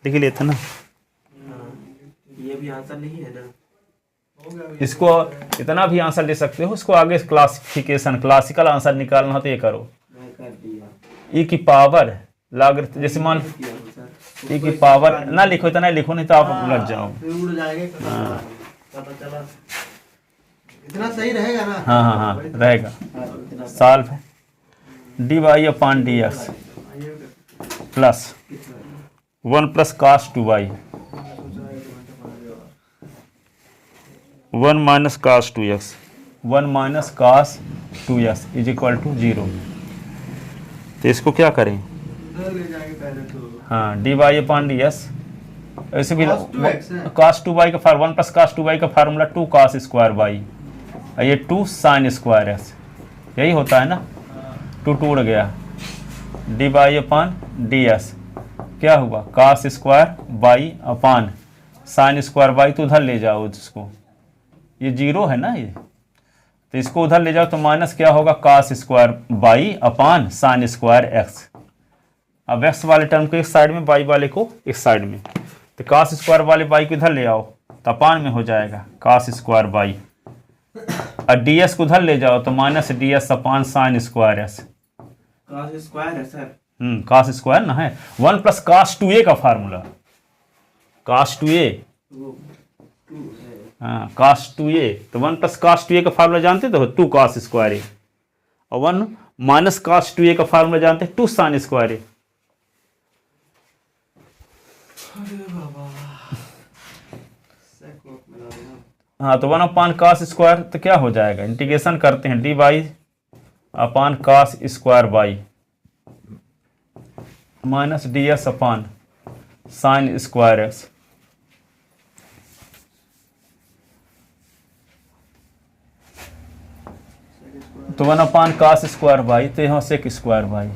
S1: लिख लिया था ना,
S3: ये भी आंसर नहीं है ना।
S2: हो गया भी।
S1: इसको इतना भी आंसर ले सकते हो, इसको आगे क्लासिफिकेशन क्लासिकल आंसर निकालना हो तो ये करो,
S3: मैं कर दिया,
S1: ई की पावर लॉगरिथम, जैसे मान
S3: किया हूँ सर।
S1: ई की पावर ना लिखो, इतना ही लिखो नहीं तो आप लग जाओ।
S2: फिर उड़ जाएंगे, पता चला इतना सही रहेगा ना।
S1: हाँ हाँ हाँ रहेगा,
S2: इतना
S1: सॉल्व है d y upon d x plus 1 plus cos 2y 1 minus cos 2x 1 minus cos 2x is equal to 0। तो इसको क्या करें?
S2: उधर ले जाएंगे पहले तो।
S1: हाँ d y upon d s, ऐसे भी
S2: Cos 2x है।
S1: कास 2y का फार्मूला 1 प्लस कास 2y का फार्मूला 2 कास स्क्वायर वाई, ये 2 साइन स्क्वायर एक्स, यही होता है ना, 2 उड़ गया, d y upon d s क्या हुआ, cos square y upon sine square y, तो उधर ले जाओ इसको, ये 0 है ना ये, तो इसको उधर ले जाओ तो माइनस क्या होगा, cos square y upon sine square x. अब एक्स वाले टर्म को एक साइड में, वाई वाले को एक साइड में, तो कास स्क्वायर वाले वाई को इधर ले आओ तो अपान में हो जाएगा कास स्क्वायर वाई, और डी एस को उधर ले जाओ तो minus d s upon sine square s.
S3: Cos square है सर,
S1: कास स्क्वायर ना है, 1 प्लस कास 2a का फार्मूला, कास 2a,
S3: वो 2 है,
S1: हाँ कास 2a, तो 1 प्लस कास 2a का फार्मूला जानते तो 2 कास स्क्वायर ए, और 1 माइनस कास 2a का फार्मूला जानते 2 साइन स्क्वायर ए।
S3: अरे बाबा
S1: हाँ तो 1 अपान कास स्क्वायर तो क्या हो जाएगा, इंटीग्रेशन करते हैं d y upon cos square y minus d s upon sine square x. तो 1 अपान कास स्क्वायर वाई, तो यहाँ sec square y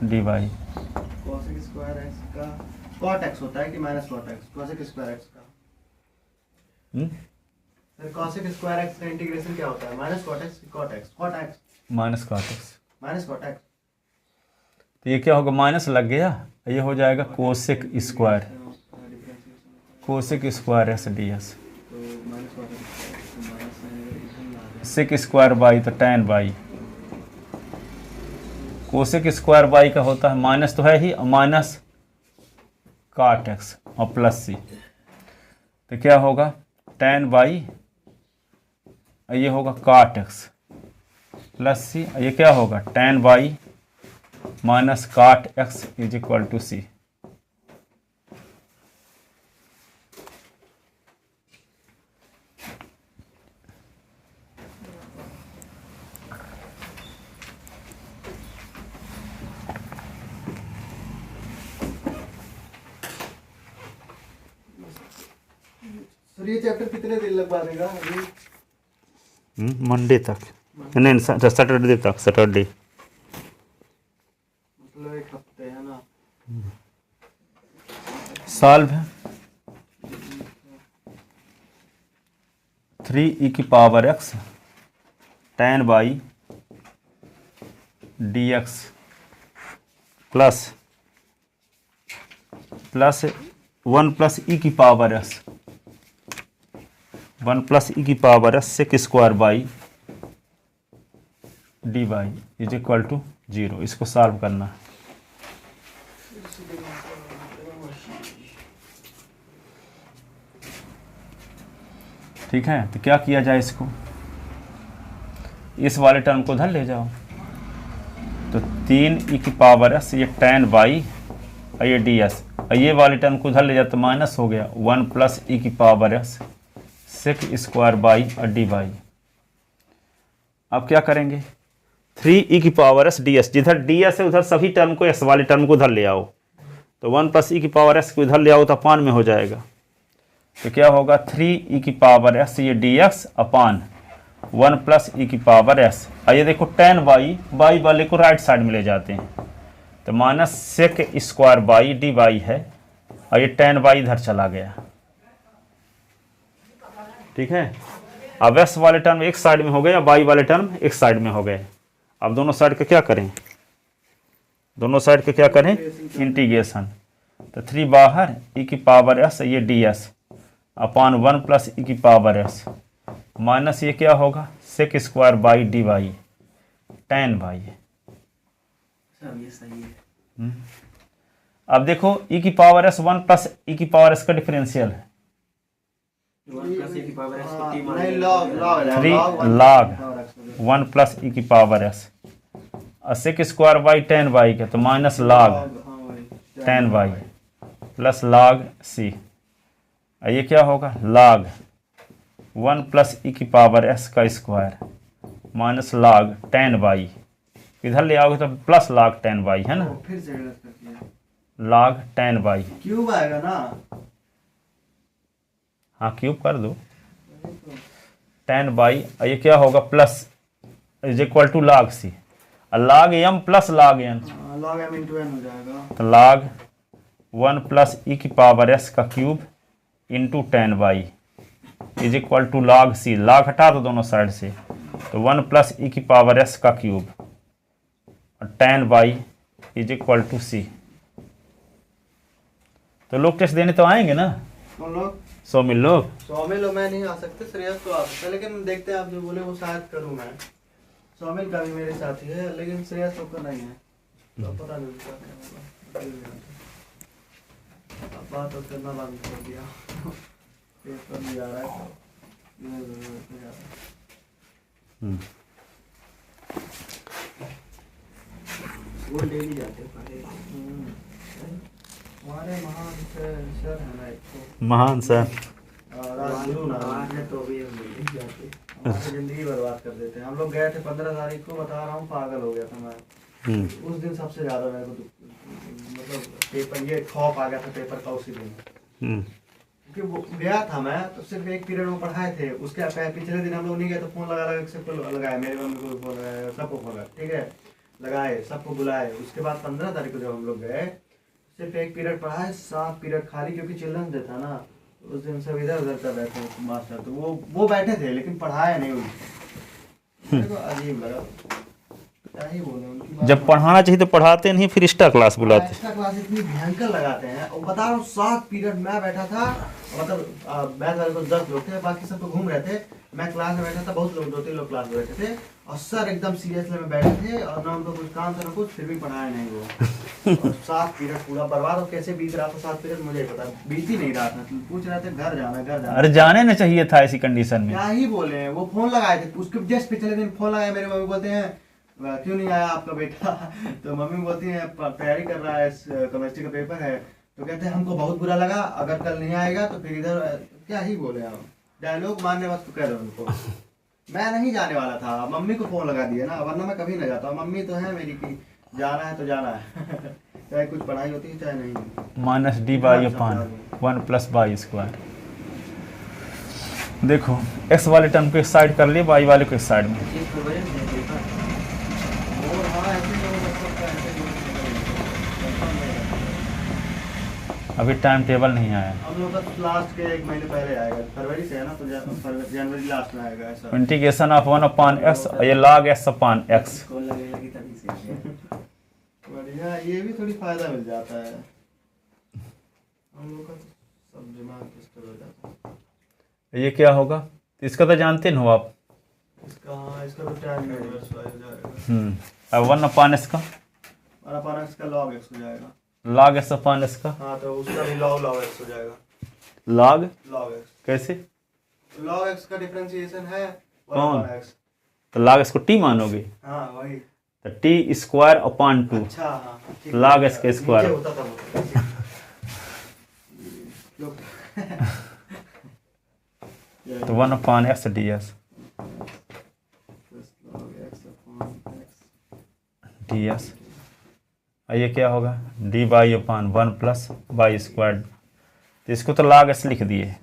S1: d y,
S2: cosec square x का cot x होता है कि minus cot x, cosec square x का सर, cosec square x का इंटीग्रेशन क्या होता है, minus cot x, cot x, cot x
S1: minus cot x,
S2: minus cot x,
S1: तो ये क्या होगा, माइनस लग गया, ये हो जाएगा cosec square, cosec square S d s,
S2: तो माइनस cot x तो माइनस आएगा,
S1: सेक स्क्वायर बाई तो tan by, cosec square by का होता है माइनस तो है ही, माइनस काट एक्स और प्लस सी, तो क्या होगा टैन बाई, ये होगा काट एक्स प्लस सी, ये क्या होगा tan y minus cot x is equal to c.
S2: Sir ये चैप्टर कितने दिन लगवा देगा अभी?
S1: मंडे तक, नहीं सैटरडे तक, सैटरडे
S2: मतलब एक हफ्ते है ना।
S1: सॉल्व है 3 ई की power x tan y d x plus 1 प्लस ई की पावर एक्स, 1 प्लस ई की power x sec square y d y is equal to 0। इसको सॉल्व करना है। ठीक है, तो क्या किया जाए, इसको इस वाले टर्म को उधर ले जाओ, तो 3e⁻s ये tan y और ये ds, और ये वाले टर्म को उधर ले जाओ तो माइनस हो गया 1 + e⁻s sec² y और dy। अब क्या करेंगे, 3e⁻s ds, जिधर ds है उधर सभी टर्म को, s वाले टर्म को उधर ले आओ, तो 1 + e⁻s को उधर ले आओ तो अपान में हो जाएगा। तो क्या होगा, 3e⁻s ये dx अपान 1 + e⁻s, और ये देखो tan y वाले को राइट साइड में ले जाते हैं, तो माइनस sec² y dy है, और ये tan y इधर चला गया। ठीक है, अब s वाले टर्म एक साइड में हो गए, y वाले टर्म एक साइड में हो गए। अब दोनों साइड का क्या करें, दोनों साइड का क्या करें, इंटीग्रेशन। तो 3 बाहर e⁻s ये ds अपान 1 + e⁻s माइनस ये क्या होगा, sec² y dy tan y।
S3: ये सही है।
S1: अब देखो e⁻s 1 + e⁻s का डिफरेंशियल है
S3: 1 + e⁻s को t मान
S2: नहीं
S3: लेंगे।
S2: log
S1: 3 log 1 + e⁻s और sec² y tan y के, तो minus log tan y plus log c, और ये क्या होगा, log 1 + e⁻s का square minus log tan y, इधर ले आओगे तो प्लस log tan y है ना,
S2: फिर से गलत कर दिया,
S1: log tan y,
S2: क्यूब आएगा ना,
S1: हाँ क्यूब कर दो, tan y, और ये क्या होगा, plus is equal to log c, और log m plus log n,
S2: log m × n हो जाएगा,
S1: तो log 1 + e⁻s का cube into tan y is equal to log c, log हटा दो दोनों साइड से, तो 1 + e⁻s का क्यूब और tan y is equal to c। तो लोग टेस्ट देने तो आएंगे ना,
S2: कौन लोग,
S1: 100 में लोग,
S2: 100 में लोग मैं नहीं आ सकते, श्रेयस तो आ सकता है, लेकिन देखते हैं आप जो बोले वो शायद करूँ मैं, 100 में का भी मेरे साथ ही है, लेकिन श्रेयस तो का नहीं है, तो पता नहीं क्या होगा। अब बात तो करना बंद कर दिया, पेपर नहीं आ रहा है तो नहीं आ रहा है।
S3: वो डेली जाते हैं पढ़े।
S2: हमारे महान सर है ना एक तो,
S1: महान सर,
S2: राजगुरु नाम
S3: बाहर है तो भी हम नहीं जाते।
S2: हमारी जिंदगी बर्बाद कर देते हैं। हम लोग गए थे 15 तारीख को, बता रहा हूँ पागल हो गया था मैं उस दिन, सबसे ज्यादा मेरे को मतलब पेपर ये खौफ आ गया था पेपर का उसी दिन, क्योंकि वो गया था मैं तो सिर्फ एक पीरियड में पढ़ाए थे, उसके पिछले दिन हम लोग नहीं गए तो फोन लगा लगा सबको लगाया, मेरी मम्मी को फोन लगाया, सबको फोन लगाया, ठीक है लगाए, सबको बुलाए। उसके बाद 15 तारीख को जब हम लोग गए सिर्फ एक पीरियड पढ़ाए, 7 पीरियड खाली, क्योंकि चिल्ड्रंस डे था ना, उस दिन सब इधर उधर कर रहे थे मास्टर, तो वो बैठे थे लेकिन पढ़ाया नहीं उनको, मेरे को अजीब लगा, क्या ही बोले उनकी बात।
S1: जब पढ़ाना चाहिए तो पढ़ाते नहीं, फिर एक्स्ट्रा क्लास बुलाते।
S2: एक्स्ट्रा क्लास इतनी भयंकर लगाते हैं, और बता रहा हूँ 7 पीरियड मैं बैठा था, मतलब मैथ वाले को 10 लोग थे, बाकी सब तो घूम रहे थे, मैं क्लास में बैठा था, बहुत लोग 2-3 लोग क्लास में बैठे थे, और सर एकदम सीरियसली में बैठे थे, और ना उनको कुछ काम था ना कुछ, फिर भी पढ़ाया नहीं वो। और 7 पीरियड पूरा बर्बाद, और कैसे बीत रहा था 7 पीरियड मुझे पता, बीत ही नहीं रहा था, पूछ रहे थे घर जाना घर जाना।
S1: अरे जाने ना चाहिए था ऐसी कंडीशन में,
S2: क्या ही बोले, वो फोन लगाए थे, उसके जस्ट पिछले दिन फोन लगाया, मेरे मम्मी बोलते हैं क्यों नहीं आया आपका बेटा, तो मम्मी बोलती है तैयारी कर रहा है, केमिस्ट्री का पेपर है, तो कहते हैं हमको बहुत बुरा लगा, अगर कल नहीं आएगा तो फिर इधर, क्या ही बोले हम, डायलॉग मारने वक्त तो कह रहे उनको। मैं नहीं जाने वाला था, मम्मी को फोन लगा दिया ना, वरना मैं कभी नहीं जाता, मम्मी तो है मेरी की जाना है तो जाना है चाहे कुछ पढ़ाई होती है चाहे नहीं।
S1: Minus D by upon 1 + y square. देखो एक्स वाले टर्म को एक साइड कर लिए, वाई वाले को एक साइड में,
S3: ये तो वजन है पेपर।
S2: और हाँ ऐसे ही हो सकता है, ऐसे ही हो सकता है।
S1: अभी टाइम टेबल नहीं आया,
S2: हम लोग का लास्ट के 1 महीने पहले आएगा, फरवरी से है ना, तो जनवरी लास्ट में आएगा ऐसा।
S1: इंटीग्रेशन ऑफ 1/x, और ये log x/x।
S3: कॉल लगेगा कि तभी से
S2: बढ़िया, ये भी थोड़ी फायदा मिल जाता है, हम लोग का सब दिमाग डिस्टर्ब हो जाता है।
S1: ये क्या होगा, इसका तो जानते हो आप,
S2: इसका हाँ, इसका तो tan इनवर्स हो जाएगा,
S1: अब 1/x का
S2: और अपन इसका log x हो जाएगा,
S1: log x/x का
S2: हाँ तो उसका भी log x हो जाएगा,
S1: log
S2: log x
S1: कैसे,
S2: log x का डिफरेंशिएशन है
S1: कौन?
S2: 1/x।
S1: तो log s को t मानोगे,
S2: हाँ वही।
S1: तो t स्क्वायर अपॉन 2
S2: अच्छा हाँ ठीक
S1: log
S2: है।
S1: s के स्क्वायर।
S2: नीचे होता था वो। लोग
S1: तो 1 upon x ds
S2: log x upon x।
S1: ds, और ये क्या होगा, dy upon 1 plus y square. तो इसको तो log s लिख दिए,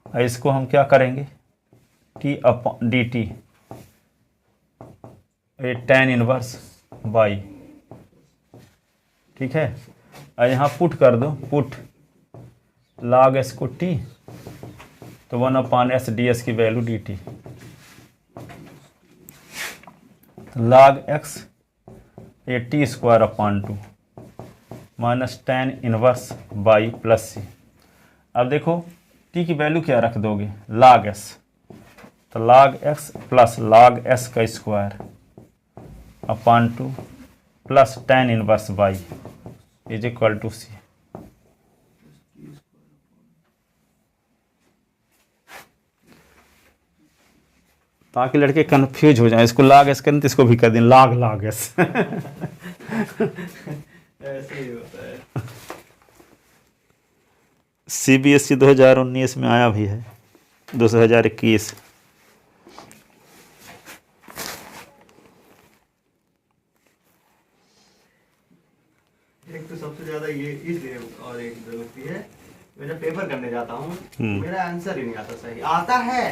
S1: और इसको हम क्या करेंगे, t अपॉन dt, ये tan इनवर्स y, ठीक है। और यहाँ पुट कर दो, पुट log s को t, तो 1 अपॉन s ds की वैल्यू dt, तो log x ये t square upon 2 minus tan inverse y plus c. अब देखो t की वैल्यू क्या रख दोगे, log s, तो log x plus log s का square upon 2 plus tan inverse y is equal to c. ताकि लड़के कंफ्यूज हो जाए, इसको log s करें तो इसको भी कर दें log s।
S2: ऐसे ही होता है।
S1: CBSE 2019 में आया भी है, 2021।
S2: एक तो सबसे ज्यादा ये इसलिए और एक जो लगती है, मैं जब पेपर करने जाता हूँ मेरा आंसर ही नहीं आता सही, आता है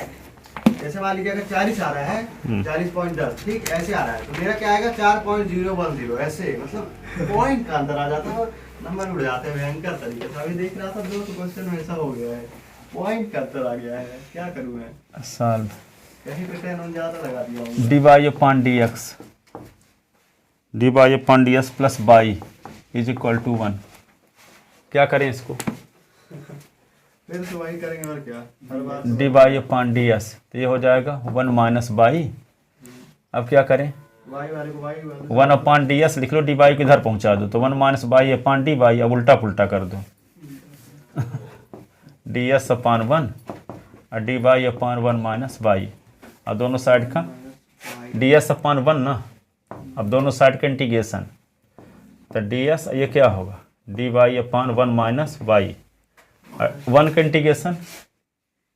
S2: जैसे मान लीजिए अगर 40 आ रहा है 40.10 ठीक ऐसे आ रहा है, तो मेरा क्या आएगा 4.010 ऐसे, मतलब पॉइंट का अंतर आ जाता है और नंबर उड़ जाते हैं भयंकर तरीके से। अभी देख रहा था दो तो क्वेश्चन में ऐसा हो गया है, पॉइंट का अंतर आ गया है, क्या करूँ मैं।
S1: सॉल्व
S2: कहीं पे 10 ज्यादा लगा दिया हूँ।
S1: D by upon d x, d by upon d s plus y is equal to 1। क्या करें इसको,
S2: फिर से वही करेंगे और क्या, हर बार
S1: d by upon d s, तो ये हो जाएगा 1 माइनस बाई। अब क्या करें,
S2: वाई वाले को वाई वाले
S1: 1 अपॉन डी एस लिख लो, डी बाई को इधर पहुंचा दो, तो 1 minus by upon D by, अब उल्टा पुल्टा कर दो। डी एस अपॉन 1 और D by upon 1 minus y, और दोनों साइड का डी एस अपॉन 1 ना, अब दोनों साइड का इंटीग्रेशन, तो डी एस ये क्या होगा, D by upon 1 minus by, 1 का इंटीग्रेशन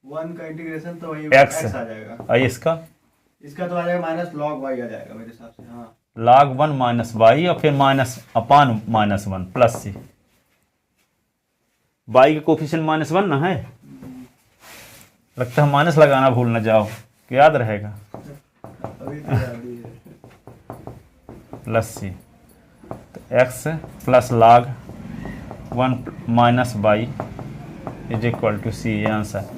S2: 1 का इंटीग्रेशन तो वही
S1: X
S2: x आ जाएगा,
S1: और इसका
S2: तो आ जाएगा माइनस log y आ जाएगा मेरे हिसाब से। हाँ
S1: log 1 माइनस बाई और फिर minus upon minus 1 plus c. Y का कोफिशिएंट माइनस 1 ना है, लगता है माइनस लगाना भूल ना जाओ, याद रहेगा,
S2: अभी तो याद ही है।
S1: प्लस सी, तो x plus log 1 minus y is equal to c, ये आंसर।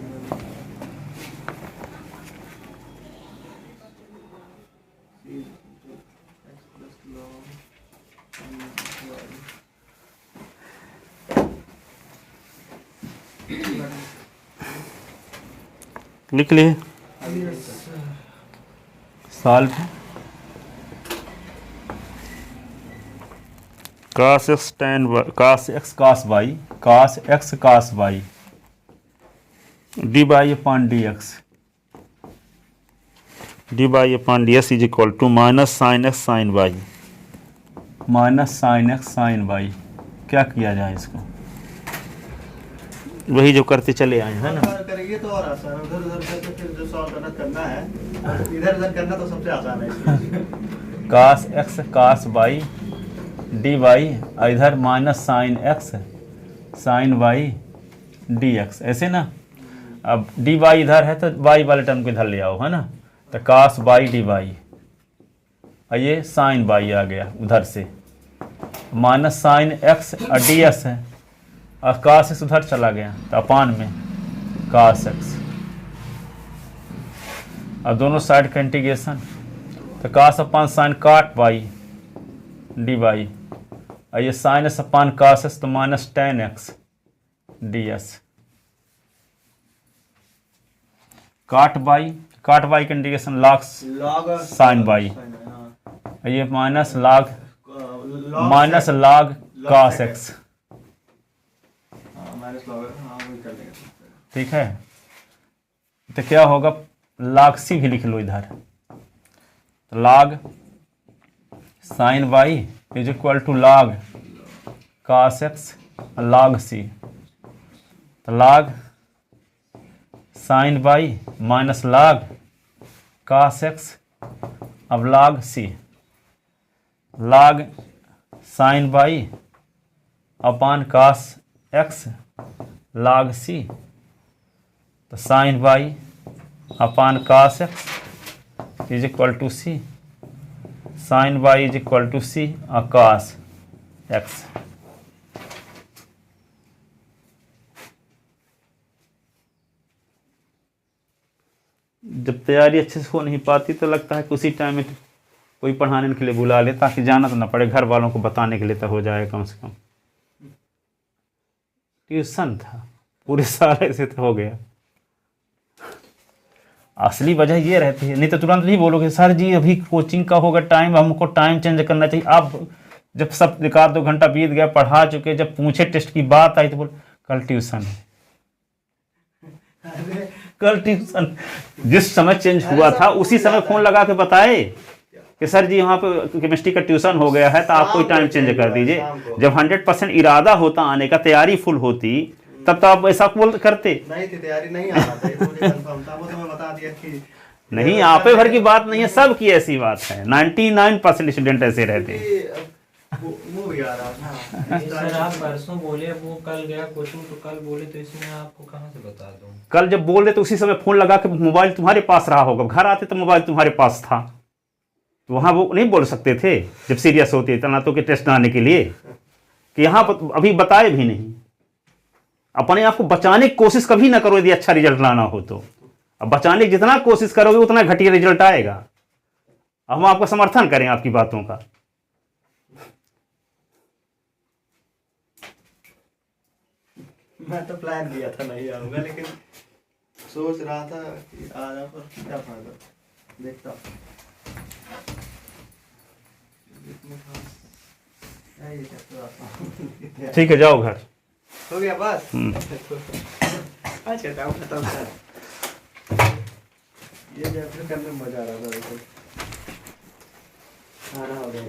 S1: लिख लिए, solve cos x tan y, cos x cos y, cos x cos y, dy upon dx, dy upon ds is equal to minus sine x sine y, minus sine x sine y। क्या किया जाए इसको, वही जो करते चले आए हैं ना।
S2: बार करेंगे तो और आसान, उधर उधर करके फिर जो सॉल्व करना है, इधर उधर करना तो सबसे आसान है।
S1: cos x cos y dy, इधर minus sine x sine y dx, ऐसे ना। अब dy इधर है तो y वाले टर्म को इधर ले आओ, है ना, तो cos y dy, और ये साइन y आ गया उधर से, माइनस साइन x और ds है, और cos x उधर चला गया तो अपान में cos x, और दोनों साइड का इंटीग्रेशन, तो cos upon sine cot y dy, और ये sine s upon cos s, तो minus tan x ds, cot y का इंटीग्रेशन log साइन y, और ये minus log minus log cos x,
S2: minus log, हाँ वही कर लेंगे।
S1: ठीक है। तो क्या होगा, log c भी लिख लो इधर। तो log sin y is equal to log cos x log c। तो log sin y minus log cos x अब log c, log sin y upon cos x log c। तो sin y upon cos x is equal to c, sin y is equal to c और cos x। जब तैयारी अच्छे से हो नहीं पाती तो लगता है कि उसी टाइम में कोई पढ़ाने के लिए बुला ले, ताकि जाना तो ना पड़े, घर वालों को बताने के लिए तो हो जाए कम से कम। ट्यूशन था पूरे साल, ऐसे तो हो गया। असली वजह ये रहती है, नहीं तो तुरंत नहीं बोलोगे सर जी अभी कोचिंग का होगा टाइम, हमको टाइम चेंज करना चाहिए। अब जब सब 1-2 घंटा बीत गया, पढ़ा चुके, जब पूछे टेस्ट की बात आई तो बोल कल ट्यूशन है। कल ट्यूशन जिस समय चेंज हुआ था उसी समय फोन लगा के बताए कि सर जी वहाँ पे केमिस्ट्री का ट्यूशन हो गया है तो आप कोई टाइम चेंज कर दीजिए। जब 100% इरादा होता आने का, तैयारी फुल होती, तब तो आप ऐसा बोल करते।
S2: नहीं थी तैयारी, नहीं आना था, ये मुझे कंफर्म था, वो तो मैं बता दिया कि
S1: नहीं, आपे भर की बात नहीं है, सब की ऐसी बात है। 99% स्टूडेंट ऐसे रहते हैं।
S2: वो भी आ रहा था।
S4: सर आप परसों बोले वो कल गया कोचिंग, तो कल बोले तो इसमें आपको कहाँ से बता दूं?
S1: कल जब बोल रहे तो उसी समय फोन लगा के, मोबाइल तुम्हारे पास रहा होगा, घर आते तो मोबाइल तुम्हारे पास था, तो वहाँ वो नहीं बोल सकते थे जब सीरियस होते तना तो के टेस्ट आने के लिए, कि यहाँ अभी बताए भी नहीं। अपने आप को बचाने की कोशिश कभी ना करो यदि अच्छा रिजल्ट लाना हो तो। अब बचाने की जितना कोशिश करोगे उतना घटिया रिजल्ट आएगा। हम आपका समर्थन करें आपकी बातों का।
S2: मैं तो प्लान किया था नहीं आऊंगा, लेकिन सोच रहा था कि आ जाऊं, पर क्या फायदा, देखता
S1: ठीक है, जाओ घर।
S2: हो गया बस। अच्छा टाइम खत्म था। ये चैप्टर करने में मजा आ रहा था, देखो खाना हो गया।